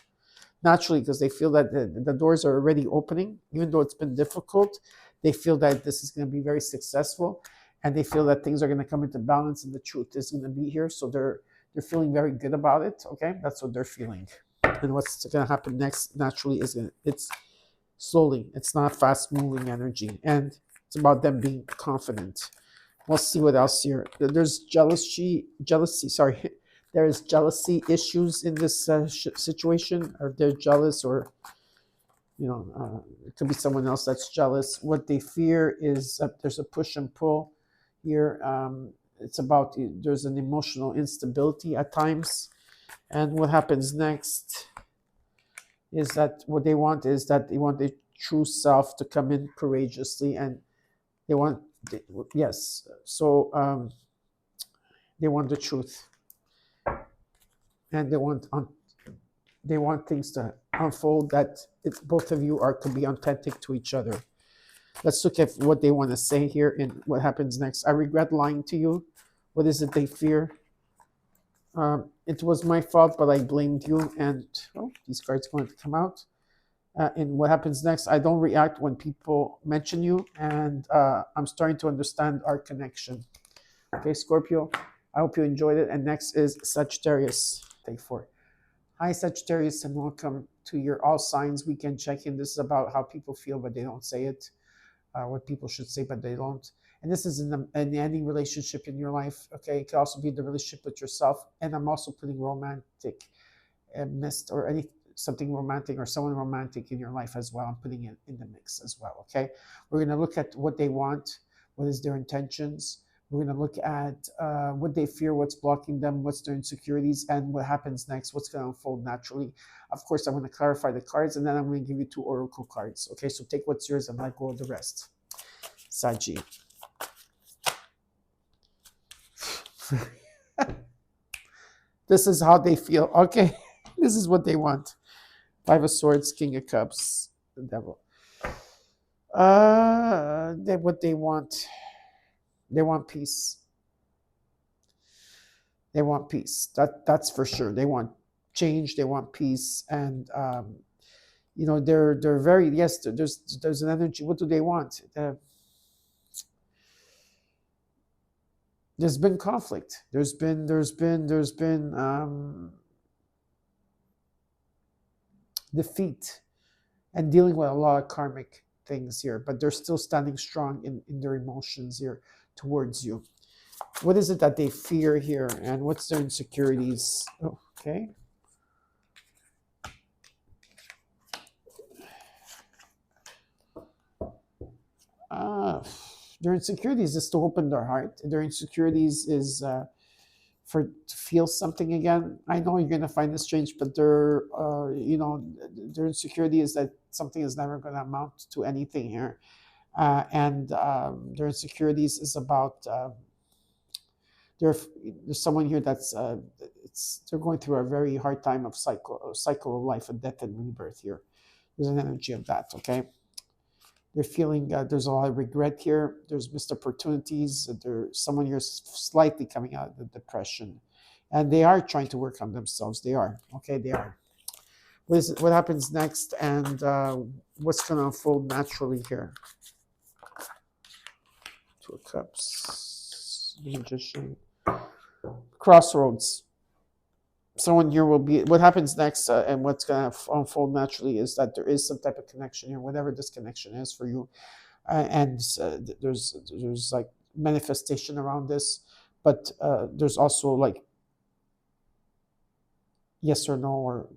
naturally because they feel that the doors are already opening, even though it's been difficult. They feel that this is going to be very successful, and they feel that things are going to come into balance, and the truth is going to be here. So they're feeling very good about it. Okay, that's what they're feeling. And what's going to happen next naturally is it's slowly. It's not fast moving energy, and it's about them being confident. We'll see what else here. There's jealousy. Sorry, there's jealousy issues in this situation, or they're jealous, or it could be someone else that's jealous. What they fear is there's a push and pull here. It's about there's an emotional instability at times, and what happens next is that what they want is that they want their true self to come in courageously, and they want yes. So they want the truth, and they want things to unfold that both of you can be authentic to each other. Let's look at what they want to say here and what happens next. I regret lying to you. What is it they fear? It was my fault, but I blamed you. And these cards going to come out. And what happens next? I don't react when people mention you, and I'm starting to understand our connection. Okay, Scorpio, I hope you enjoyed it. And next is Sagittarius. Take 4. Hi, Sagittarius, and welcome to your All Signs Weekend Check-in. This is about how people feel, but they don't say it. What people should say, but they don't. And this is in any relationship in your life. Okay, it could also be the relationship with yourself. And I'm also putting romantic, mist, or something romantic or someone romantic in your life as well. I'm putting it in the mix as well. Okay, we're going to look at what they want, what is their intentions. We're going to look at what they fear, what's blocking them, what's their insecurities, and what happens next, what's going to unfold naturally. Of course, I'm going to clarify the cards, and then I'm going to give you 2 oracle cards. Okay, so take what's yours and let go of the rest. Saji. This is how they feel. Okay, this is what they want. 5 of Swords, King of Cups, the Devil. What they want. They want peace. They want peace. That's for sure. They want change. They want peace, and they're very yes. There's an energy. What do they want? There's been conflict. There's been defeat, and dealing with a lot of karmic things here. But they're still standing strong in their emotions here towards you. What is it that they fear here, and what's their insecurities? Okay. Their insecurities is to open their heart. Their insecurities is to feel something again. I know you're gonna find this strange, but their insecurity is that something is never gonna amount to anything here, and their insecurities is about. There's someone here that's they're going through a very hard time of cycle of life and death and rebirth here. There's an energy of that. Okay, they're feeling there's a lot of regret here. There's missed opportunities. There's someone here slightly coming out of the depression, and they are trying to work on themselves. They are okay. They are. What happens next, and what's going to unfold naturally here? 2 of Cups, Magician. Crossroads. Someone here will be. What happens next, and what's going to unfold naturally is that there is some type of connection here, whatever this connection is for you, and there's like manifestation around this, but there's also like yes or no, or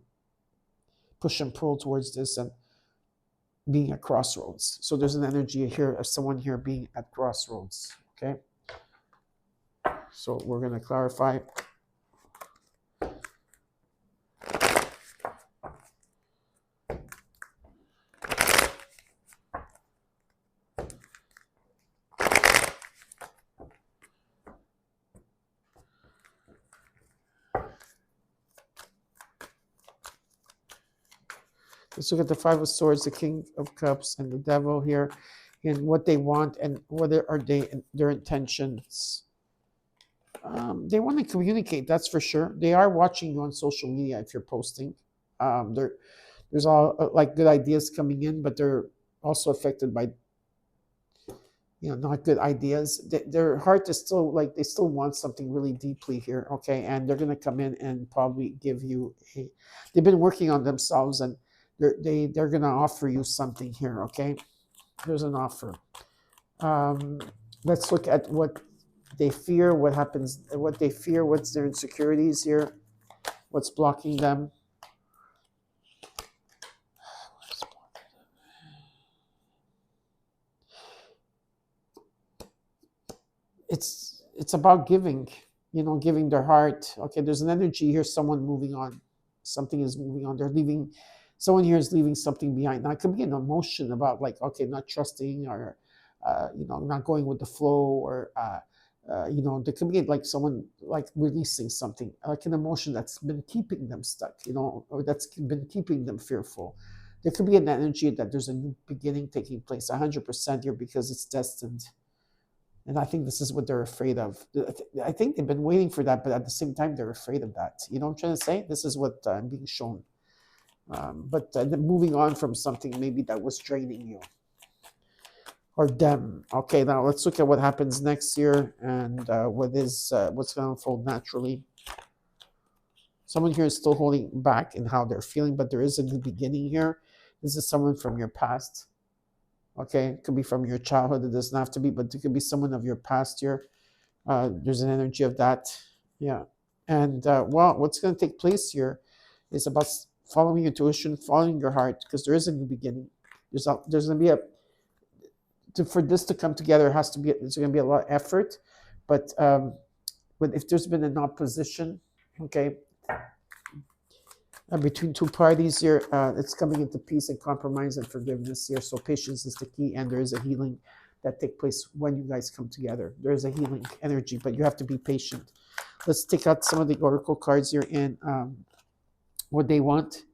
push and pull towards this, and being at crossroads. So there's an energy here of someone here being at crossroads. Okay. So we're going to clarify. Let's look at the Five of Swords, the King of Cups, and the Devil here, and what they want and what are their intentions. They want to communicate, that's for sure. They are watching you on social media if you're posting. There's all like good ideas coming in, but they're also affected by not good ideas. Their heart is still like they still want something really deeply here, okay? And they're gonna come in and probably give you a. They've been working on themselves, and they're gonna offer you something here, okay? There's an offer. Um, let's look at what they fear, what happens, what they fear, what's their insecurities here, what's blocking them. It's about giving, giving their heart. Okay, there's an energy here, someone moving on. Something is moving on. They're leaving, someone here is leaving something behind. Now it could be an emotion about like, okay, not trusting or not going with the flow, or there could be like someone like releasing something, like an emotion that's been keeping them stuck, or that's been keeping them fearful. There could be an energy that there's a new beginning taking place 100% here because it's destined. And I think this is what they're afraid of. I think they've been waiting for that, but at the same time, they're afraid of that. You know what I'm trying to say? This is what I'm being shown. But moving on from something maybe that was draining you or them. Okay, now let's look at what happens next year and what's going to unfold naturally. Someone here is still holding back in how they're feeling, but there is a new beginning here. This is someone from your past. Okay, it could be from your childhood. It doesn't have to be, but it could be someone of your past year. There's an energy of that. Yeah. And what's going to take place here is about following your intuition, following your heart, because there is a new beginning. There's going to be for this to come together, there's going to be a lot of effort. But if there's been an opposition, okay, between two parties here, it's coming into peace and compromise and forgiveness here. So patience is the key, and there is a healing that takes place when you guys come together. There is a healing energy, but you have to be patient. Let's take out some of the oracle cards here and what they want.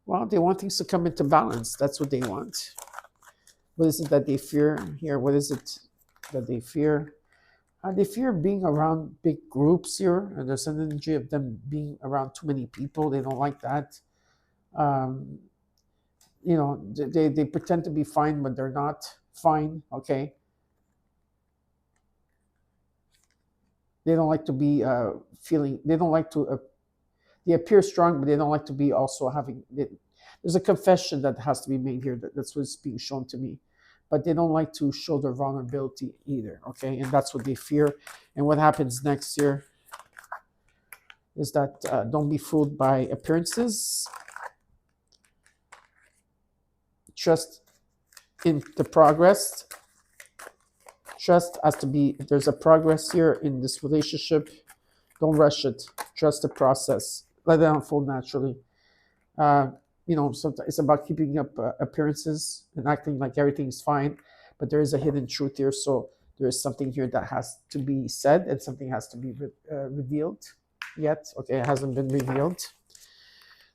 Well, they want things to come into balance. That's what they want. What is it that they fear here? What is it that they fear? They fear being around big groups here, and there's an energy of them being around too many people. They don't like that. They pretend to be fine, but they're not fine. Okay. They don't like to be feeling. They don't like to. They appear strong, but they don't like to be also having. There's a confession that has to be made here. That's what's being shown to me. But they don't like to show their vulnerability either, okay? And that's what they fear. And what happens next year is that don't be fooled by appearances. Trust in the progress. Trust has to be, if there's a progress here in this relationship, don't rush it. Trust the process. Let it unfold naturally. Sometimes it's about keeping up appearances and acting like everything's fine, but there is a hidden truth here. So there is something here that has to be said, and something has to be revealed yet. Okay, it hasn't been revealed.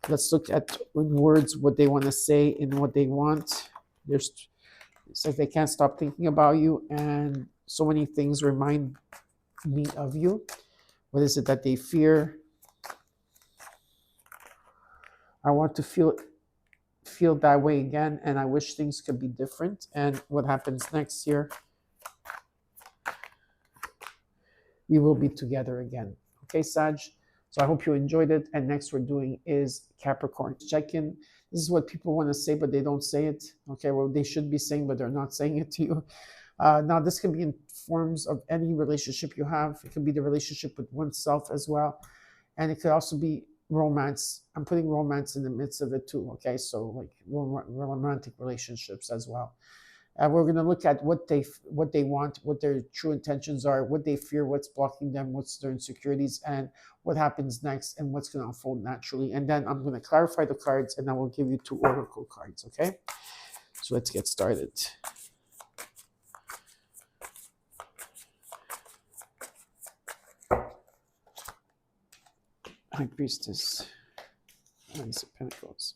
Let's look at in words what they want to say and what they want. It says they can't stop thinking about you, and so many things remind me of you. What is it that they fear? I want to feel that way again, and I wish things could be different. And what happens next year? We will be together again. Okay, Sag? So I hope you enjoyed it. And next we're doing is Capricorn. Check in. This is what people want to say, but they don't say it. Okay, well, they should be saying, but they're not saying it to you. Now, this can be in forms of any relationship you have. It can be the relationship with oneself as well. And it could also be romance. I'm putting romance in the midst of it too. Okay, so like romantic relationships as well. We're going to look at what they want, what their true intentions are, what they fear, what's blocking them, what's their insecurities, and what happens next, and what's going to unfold naturally. And then I'm going to clarify the cards, and I will give you 2 oracle cards. Okay, so let's get started. High Priestess, Ace of Pentacles.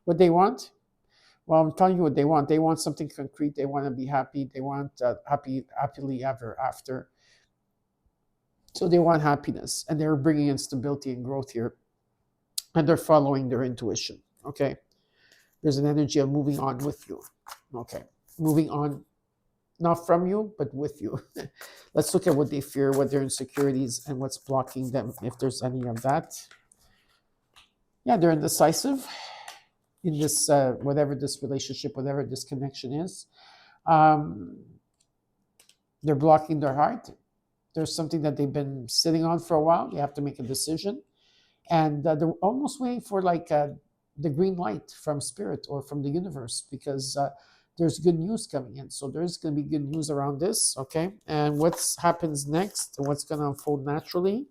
What they want? Well, I'm telling you what they want. They want something concrete. They want to be happy. They want happily ever after. So they want happiness, and they're bringing in stability and growth here, and they're following their intuition. Okay, there's an energy of moving on with you. Okay, moving on, not from you, but with you. Let's look at what they fear, what their insecurities, and what's blocking them, if there's any of that. Yeah, they're indecisive in this, whatever this relationship, whatever this connection is. Um, they're blocking their heart. There's something that they've been sitting on for a while. They have to make a decision, and they're almost waiting for like the green light from spirit or from the universe, because there's good news coming in. So there's going to be good news around this. Okay, and what happens next and what's going to unfold naturally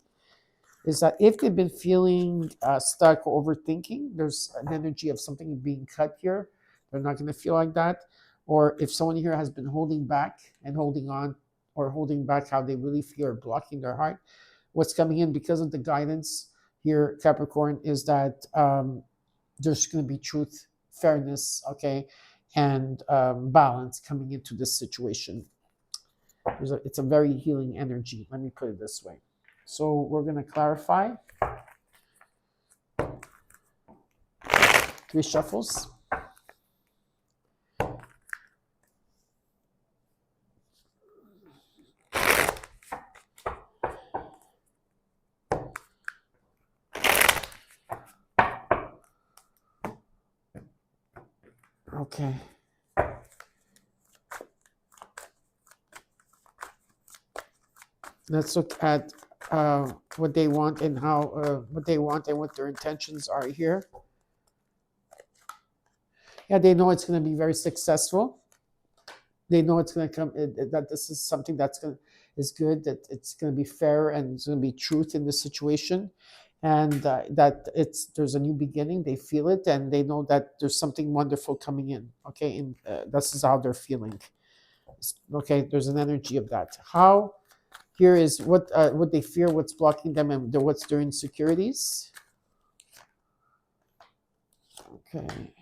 is that if they've been feeling stuck or overthinking, there's an energy of something being cut here. They're not going to feel like that. Or if someone here has been holding back and holding on, or holding back how they really feel, or blocking their heart, what's coming in because of the guidance here, Capricorn, is that there's going to be truth, fairness, okay, and balance coming into this situation. It's a very healing energy. Let me put it this way. So we're going to clarify. 3 shuffles. Okay. Let's look at what they want and how what they want and what their intentions are here. Yeah, they know it's going to be very successful. They know it's going to come, that this is something that's going to, is good, that it's going to be fair, and it's going to be truth in this situation, and that there's a new beginning. They feel it, and they know that there's something wonderful coming in. Okay, and this is how they're feeling. Okay, there's an energy of that. How here is what they fear, what's blocking them, and what's their insecurities. Okay.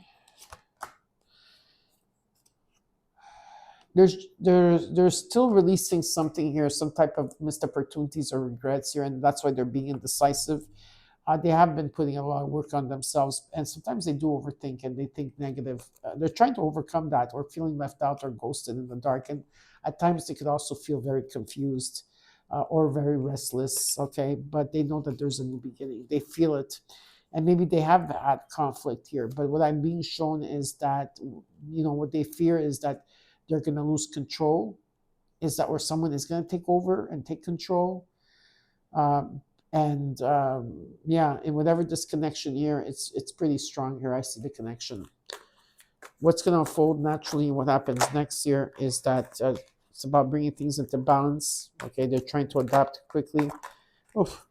There's still releasing something here, some type of missed opportunities or regrets here, and that's why they're being indecisive. They have been putting a lot of work on themselves, and sometimes they do overthink and they think negative. They're trying to overcome that, or feeling left out or ghosted in the dark, and at times they could also feel very confused or very restless. Okay, but they know that there's a new beginning. They feel it, and maybe they have had conflict here. But what I'm being shown is that, what they fear is that they're going to lose control, is that where someone is going to take over and take control. Yeah, and whatever disconnection here, it's pretty strong here. I see the connection. What's going to unfold naturally, what happens next year, is that it's about bringing things into balance. Okay, they're trying to adapt quickly. Oof.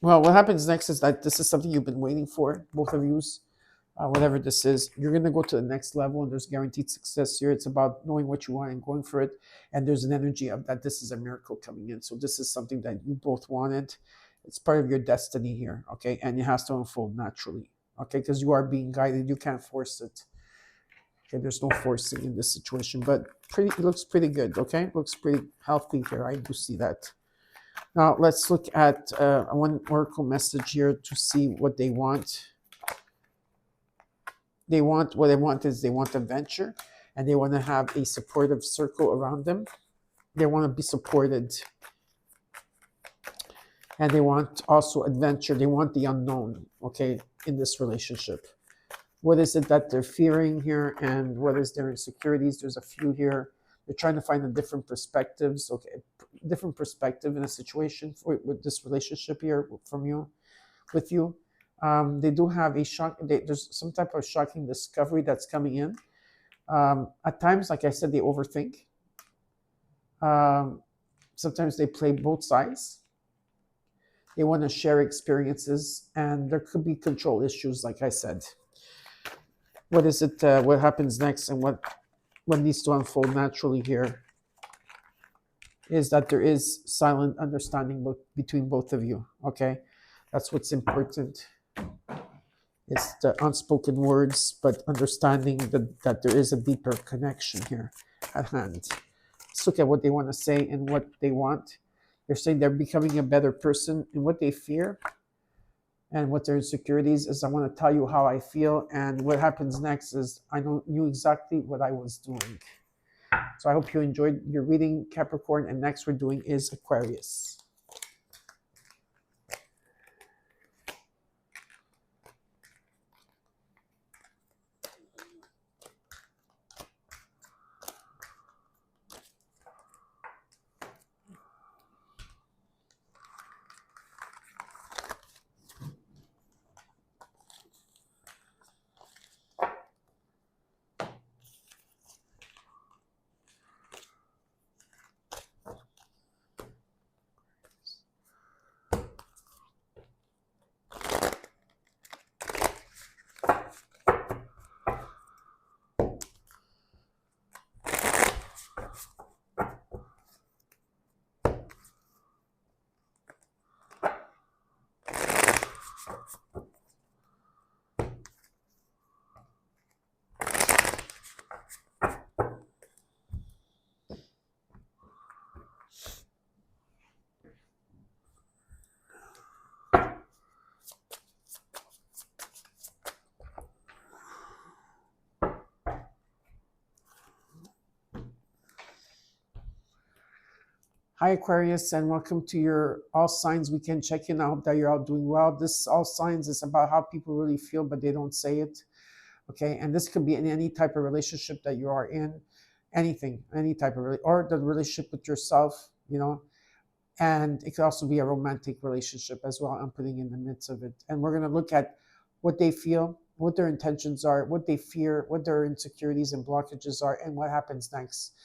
Well, what happens next is that this is something you've been waiting for, both of yous. Whatever this is, you're going to go to the next level, and there's guaranteed success here. It's about knowing what you want and going for it. And there's an energy of that this is a miracle coming in. So this is something that you both wanted. It's part of your destiny here, okay? And it has to unfold naturally, okay? Because you are being guided. You can't force it. Okay, there's no forcing in this situation, but it looks pretty good, okay? It looks pretty healthy here. I do see that. Now, let's look at one oracle message here to see what they want. What they want is they want adventure, and they want to have a supportive circle around them. They want to be supported, and they want also adventure. They want the unknown, okay, in this relationship. What is it that they're fearing here, and what is their insecurities? There's a few here. They're trying to find a different perspectives, okay, different perspective in a situation with this relationship here with you. They do have a shock. There's some type of shocking discovery that's coming in. At times, like I said, they overthink. Sometimes they play both sides. They want to share experiences, and there could be control issues, like I said. What is it? What happens next, and what needs to unfold naturally here is that there is silent understanding between both of you. Okay, That's what's important. It's the unspoken words, but understanding that there is a deeper connection here at hand. Let's look at what they want to say and what they want. They're saying they're becoming a better person, and what they fear and what their insecurities is. I want to tell you how I feel, and what happens next is I knew exactly what I was doing. So I hope you enjoyed your reading, Capricorn, and next we're doing is Aquarius. Hi, Aquarius, and welcome to your All Signs Weekend check-in. I hope that you're all doing well. This All Signs is about how people really feel, but they don't say it. Okay, and this could be in any type of relationship that you are in, anything, any type of or the relationship with yourself, and it could also be a romantic relationship as well. I'm putting in the midst of it, and we're going to look at what they feel, what their intentions are, what they fear, what their insecurities and blockages are, and what happens next.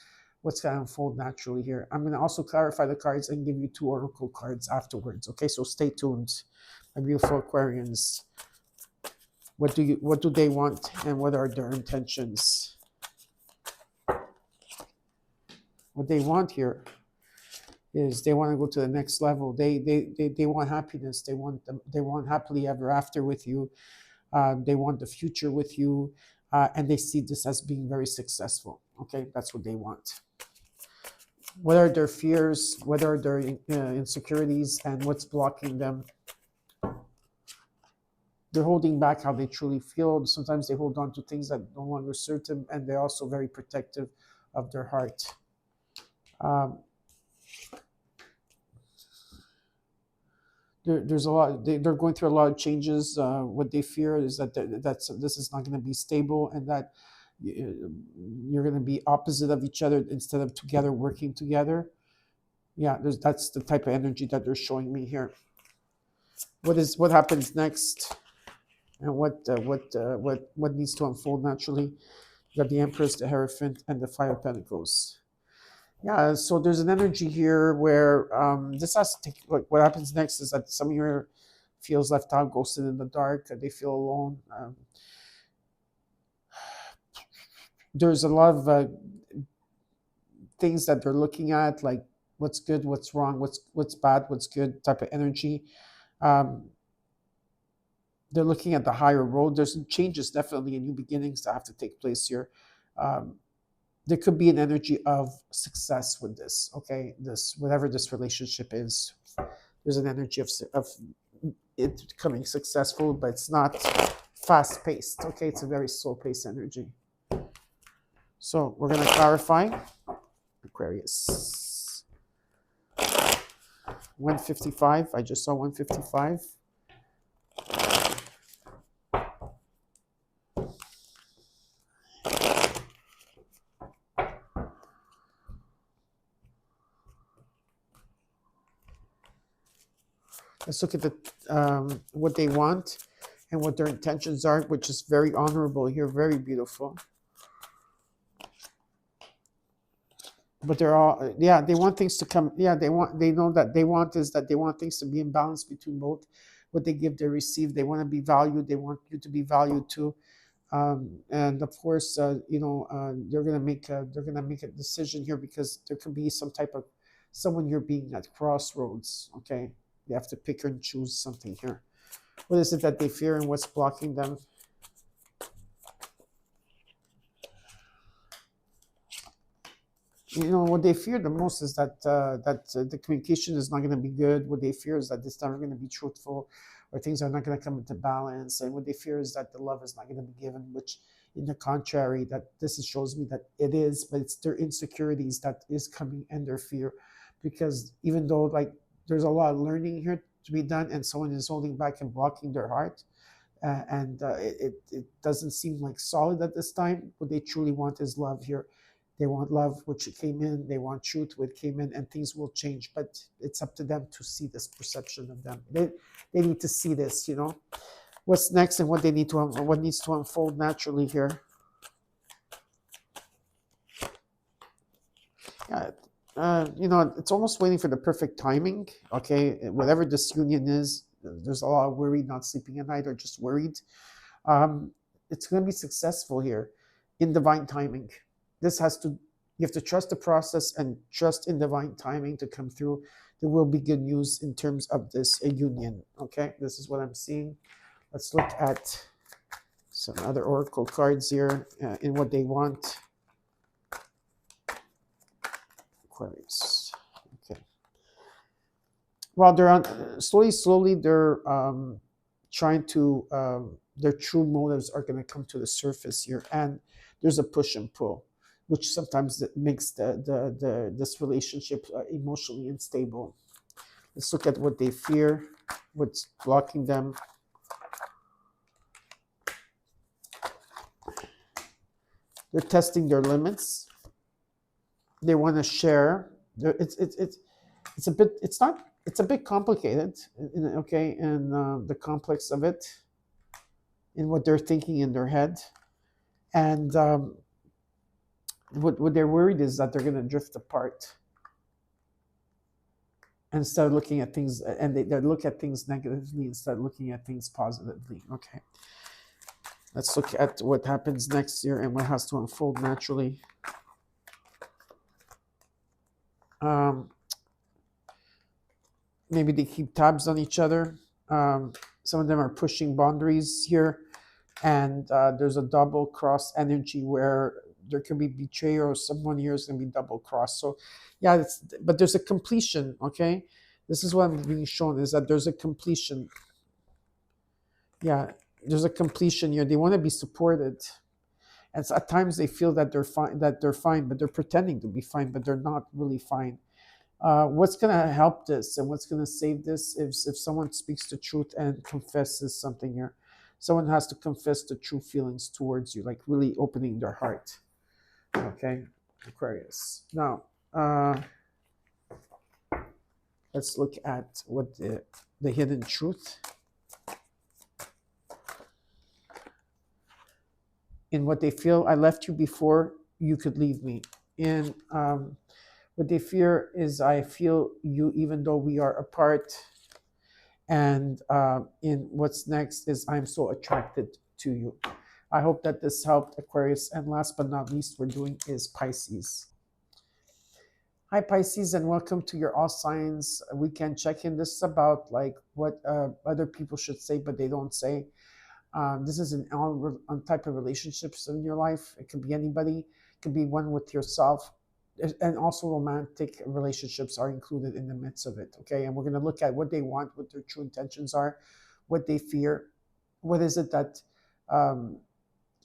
What's going to unfold naturally here. I'm going to also clarify the cards and give you 2 oracle cards afterwards. Okay, so stay tuned, my beautiful Aquarians. What do they want, and what are their intentions? What they want here is they want to go to the next level. They want happiness. They want happily ever after with you. They want the future with you, and they see this as being very successful. Okay, that's what they want. What are their fears? What are their insecurities, and what's blocking them? They're holding back how they truly feel. Sometimes they hold on to things that no longer serve them, and they're also very protective of their heart. There's a lot. They're going through a lot of changes. What they fear is that this is not going to be stable, and that you're going to be opposite of each other instead of together, working together. Yeah, that's the type of energy that they're showing me here. What happens next, and what needs to unfold naturally? You got the Empress, the Hierophant, and the Five of Pentacles. Yeah, so there's an energy here where this has to take. Like, what happens next is that some of you feels left out, ghosted in the dark. They feel alone. There's a lot of things that they're looking at, like what's good, what's wrong, what's bad, what's good type of energy. They're looking at the higher road. There's changes, definitely, and new beginnings that have to take place here. There could be an energy of success with this. Okay, this whatever this relationship is, there's an energy of it becoming successful, but it's not fast paced. Okay, it's a very slow paced energy. So we're gonna clarify. Aquarius. 155. I just saw 155. Let's look at what they want and what their intentions are, which is very honorable here, very beautiful. But they're all, yeah, they want things to come. Yeah, they know that they want things to be in balance between both. What they give, they receive. They want to be valued. They want you to be valued too. And of course, they're gonna make a decision here, because there could be some type of someone you're being at crossroads. Okay, They have to pick and choose something here. What is it that they fear and what's blocking them? What they fear the most is that the communication is not going to be good. What they fear is that it's never going to be truthful, or things are not going to come into balance. And what they fear is that the love is not going to be given, which, in the contrary, that this shows me that it is, but it's their insecurities that is coming and their fear, because even though like there's a lot of learning here to be done, and someone is holding back and blocking their heart, and it doesn't seem like solid at this time. What they truly want is love here. They want love, which came in. They want truth, which came in, and things will change. But it's up to them to see this perception of them. They need to see this. What's next, and what needs to unfold naturally here. Yeah, it's almost waiting for the perfect timing. Okay, whatever this union is, there's a lot of worry, not sleeping at night, or just worried. It's going to be successful here in divine timing. You have to trust the process and trust in divine timing to come through. There will be good news in terms of this union. Okay, this is what I'm seeing. Let's look at some other oracle cards here in what they want. Aquarius. Okay. Well, they're on slowly. They're trying to. Their true motives are going to come to the surface here, and there's a push and pull, which sometimes makes this relationship emotionally unstable. Let's look at what they fear, what's blocking them. They're testing their limits. They want to share. It's a bit complicated, okay, and the complex of it, in what they're thinking in their head, and what they're worried is that they're going to drift apart and start looking at things, and they look at things negatively instead of looking at things positively. Okay, let's look at what happens next year and what has to unfold naturally. Maybe they keep tabs on each other. Some of them are pushing boundaries here, and there's a double cross energy where there can be betrayal, or someone here is going to be double cross. So yeah, but there's a completion. Okay, this is what I'm being shown, is that there's a completion. Yeah, there's a completion here. They want to be supported, and so at times they feel that they're fine, but they're pretending to be fine, but they're not really fine. What's going to help this and what's going to save this if someone speaks the truth and confesses something here. Someone has to confess the true feelings towards you, like really opening their heart. Okay, Aquarius. Now, let's look at what the hidden truth. In what they feel, I left you before you could leave me. And what they fear is, I feel you even though we are apart. And in what's next is, I'm so attracted to you. I hope that this helped, Aquarius. And last but not least, we're doing is Pisces. Hi, Pisces, and welcome to your all signs weekend check-in. This is about like what other people should say, but they don't say. This is an all type of relationships in your life. It could be anybody. It could be one with yourself. And also romantic relationships are included in the midst of it. Okay, and we're going to look at what they want, what their true intentions are, what they fear, what is it that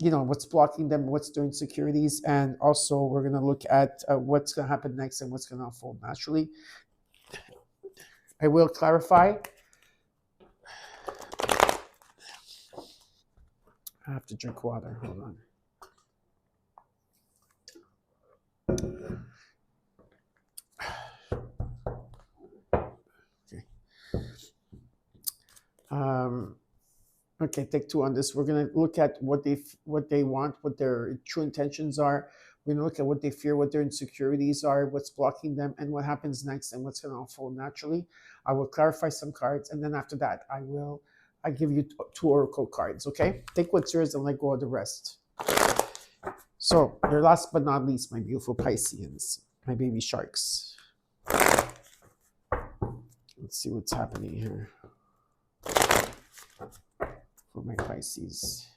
what's blocking them, what's their insecurities, and also we're going to look at what's going to happen next and what's going to unfold naturally. I will clarify. I have to drink water. Hold on. Okay, take two on this. We're going to look at what they want, what their true intentions are. We're going to look at what they fear, what their insecurities are, what's blocking them, and what happens next, and what's going to unfold naturally. I will clarify some cards, and then after that, I give you two oracle cards. Okay, take what's yours and let go of the rest. So, your last but not least, my beautiful Pisceans, my baby sharks. Let's see what's happening here for my Pisces.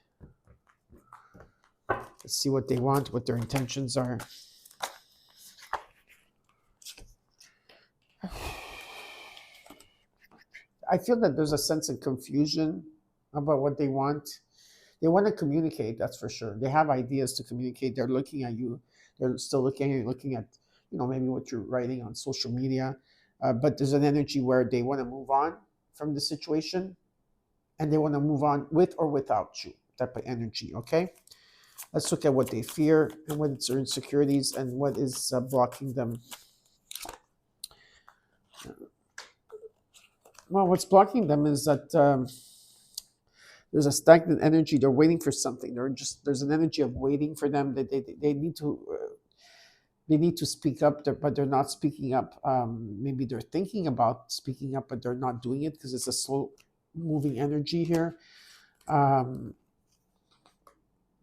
Let's see what they want, what their intentions are. I feel that there's a sense of confusion about what they want. They want to communicate, that's for sure. They have ideas to communicate. They're looking at you. They're still looking at you, looking at, maybe what you're writing on social media. But there's an energy where they want to move on from the situation, and they want to move on with or without you, type of energy, okay? Let's look at what they fear and what is their insecurities and what is blocking them. Well, what's blocking them is that there's a stagnant energy. They're waiting for something. There's an energy of waiting for them. That they need to speak up, but they're not speaking up. Maybe they're thinking about speaking up, but they're not doing it because it's a slow moving energy here.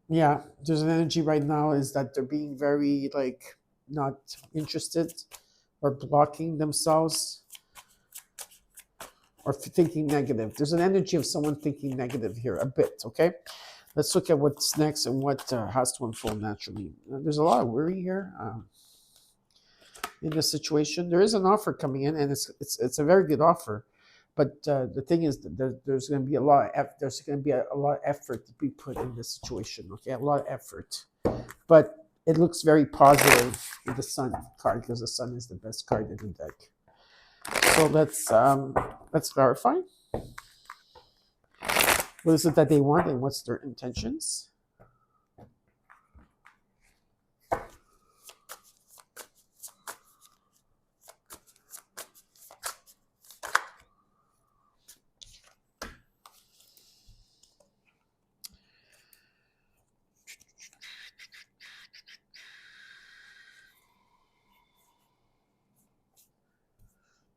Yeah, there's an energy right now is that they're being very not interested or blocking themselves or thinking negative. There's an energy of someone thinking negative here a bit, okay? Let's look at what's next and what has to unfold naturally. There's a lot of worry here in this situation. There is an offer coming in, and it's a very good offer. But the thing is, that there's going to be a lot of effort to be put in this situation. Okay, a lot of effort, but it looks very positive with the Sun card because the Sun is the best card in the deck. So let's clarify. What is it that they want and what's their intentions?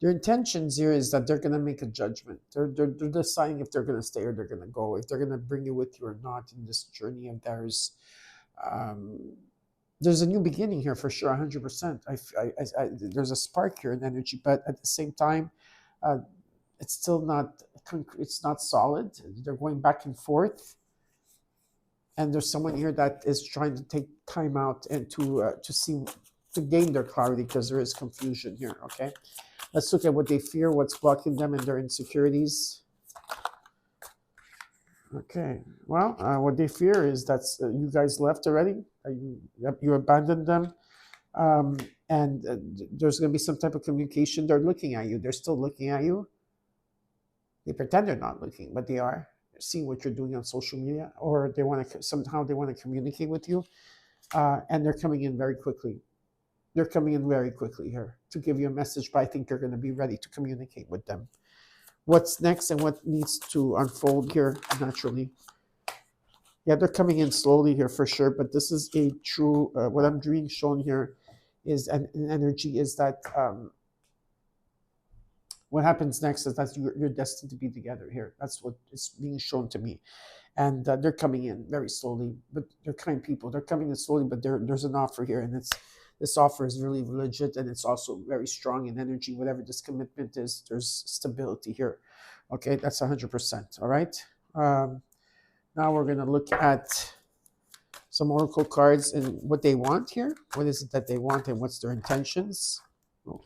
Their intentions here is that they're going to make a judgment. They're deciding if they're going to stay or they're going to go, if they're going to bring you with you or not in this journey of theirs. There's a new beginning here for sure, 100%. There's a spark here in energy, but at the same time, it's still not it's not solid. They're going back and forth, and there's someone here that is trying to take time out and to gain their clarity because there is confusion here. Okay, let's look at what they fear, what's blocking them, and their insecurities. Okay, well, what they fear is that you guys left already. You abandoned them, and there's going to be some type of communication. They're looking at you. They're still looking at you. They pretend they're not looking, but they are. They're seeing what you're doing on social media, or they want to communicate with you, and they're coming in very quickly. They're coming in very quickly here to give you a message, but I think you're going to be ready to communicate with them. What's next and what needs to unfold here naturally? Yeah, they're coming in slowly here for sure, but this is a true, what I'm being shown here is an energy is that what happens next is that you're destined to be together here. That's what is being shown to me. And they're coming in very slowly, but they're kind people. They're coming in slowly, but there's an offer here, and this offer is really legit, and it's also very strong in energy. Whatever this commitment is, there's stability here. Okay, that's 100%. All right. Now we're going to look at some oracle cards and what they want here. What is it that they want and what's their intentions?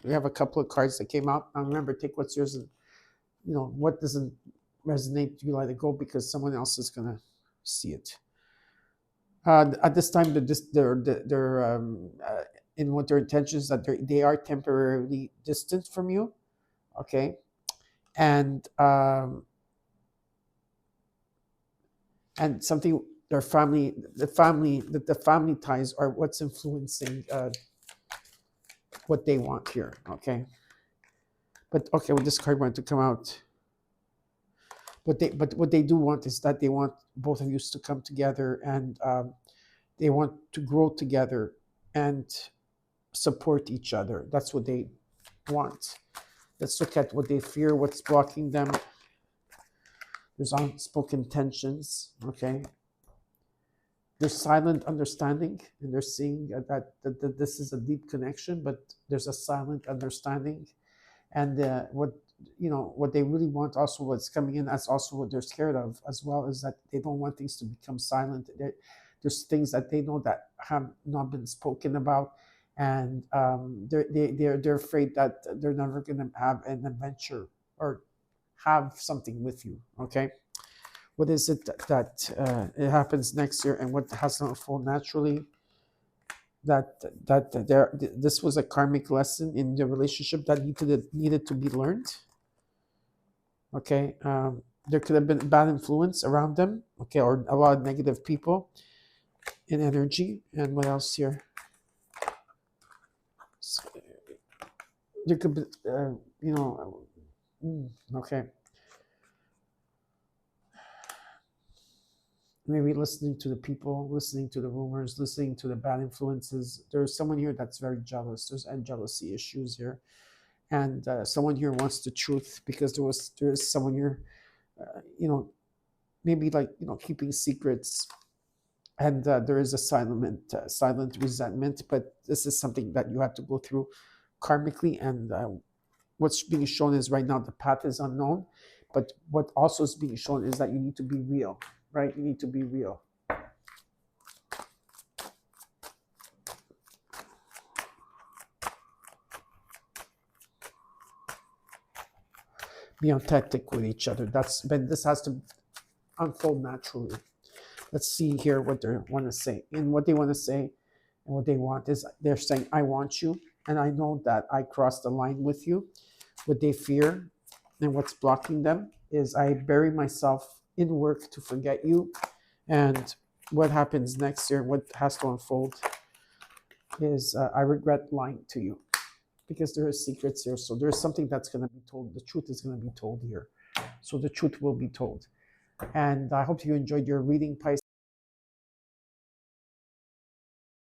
We have a couple of cards that came out. Now remember, take what's yours and, what doesn't resonate, you let it go because someone else is going to see it. At this time, they're in what their intentions that they are temporarily distant from you, okay, and something the family ties are what's influencing what they want here, okay. But okay, well, this card wanted to come out. But what they do want is that they want both of you to come together, and they want to grow together and support each other. That's what they want. Let's look at what they fear, what's blocking them. There's unspoken tensions, okay? There's silent understanding, and they're seeing that this is a deep connection, but there's a silent understanding. And what what they really want, also what's coming in, that's also what they're scared of as well, is that they don't want things to become silent. There's things that they know that have not been spoken about, and they're afraid that they're never going to have an adventure or have something with you. Okay, what is it that it happens next year, and what has to unfold naturally? This was a karmic lesson in the relationship that needed to be learned. Okay, there could have been bad influence around them. Okay, or a lot of negative people in energy. And what else here? There could be, okay, maybe listening to the people, listening to the rumors, listening to the bad influences. There's someone here that's very jealous. There's jealousy issues here, and someone here wants the truth, because there is someone here, maybe like keeping secrets, and there is a silent resentment. But this is something that you have to go through karmically, and what's being shown is right now the path is unknown, but what also is being shown is that you need to be real, right? You need to be real. Be authentic with each other. But this has to unfold naturally. Let's see here what they want to say. And what they want to say and what they want is, they're saying, I want you, and I know that I crossed the line with you. What they fear and what's blocking them is, I bury myself in work to forget you. And what happens next year, what has to unfold is, I regret lying to you, because there are secrets here. So there's something that's going to be told. The truth is going to be told here. So the truth will be told. And I hope you enjoyed your reading, Pisces.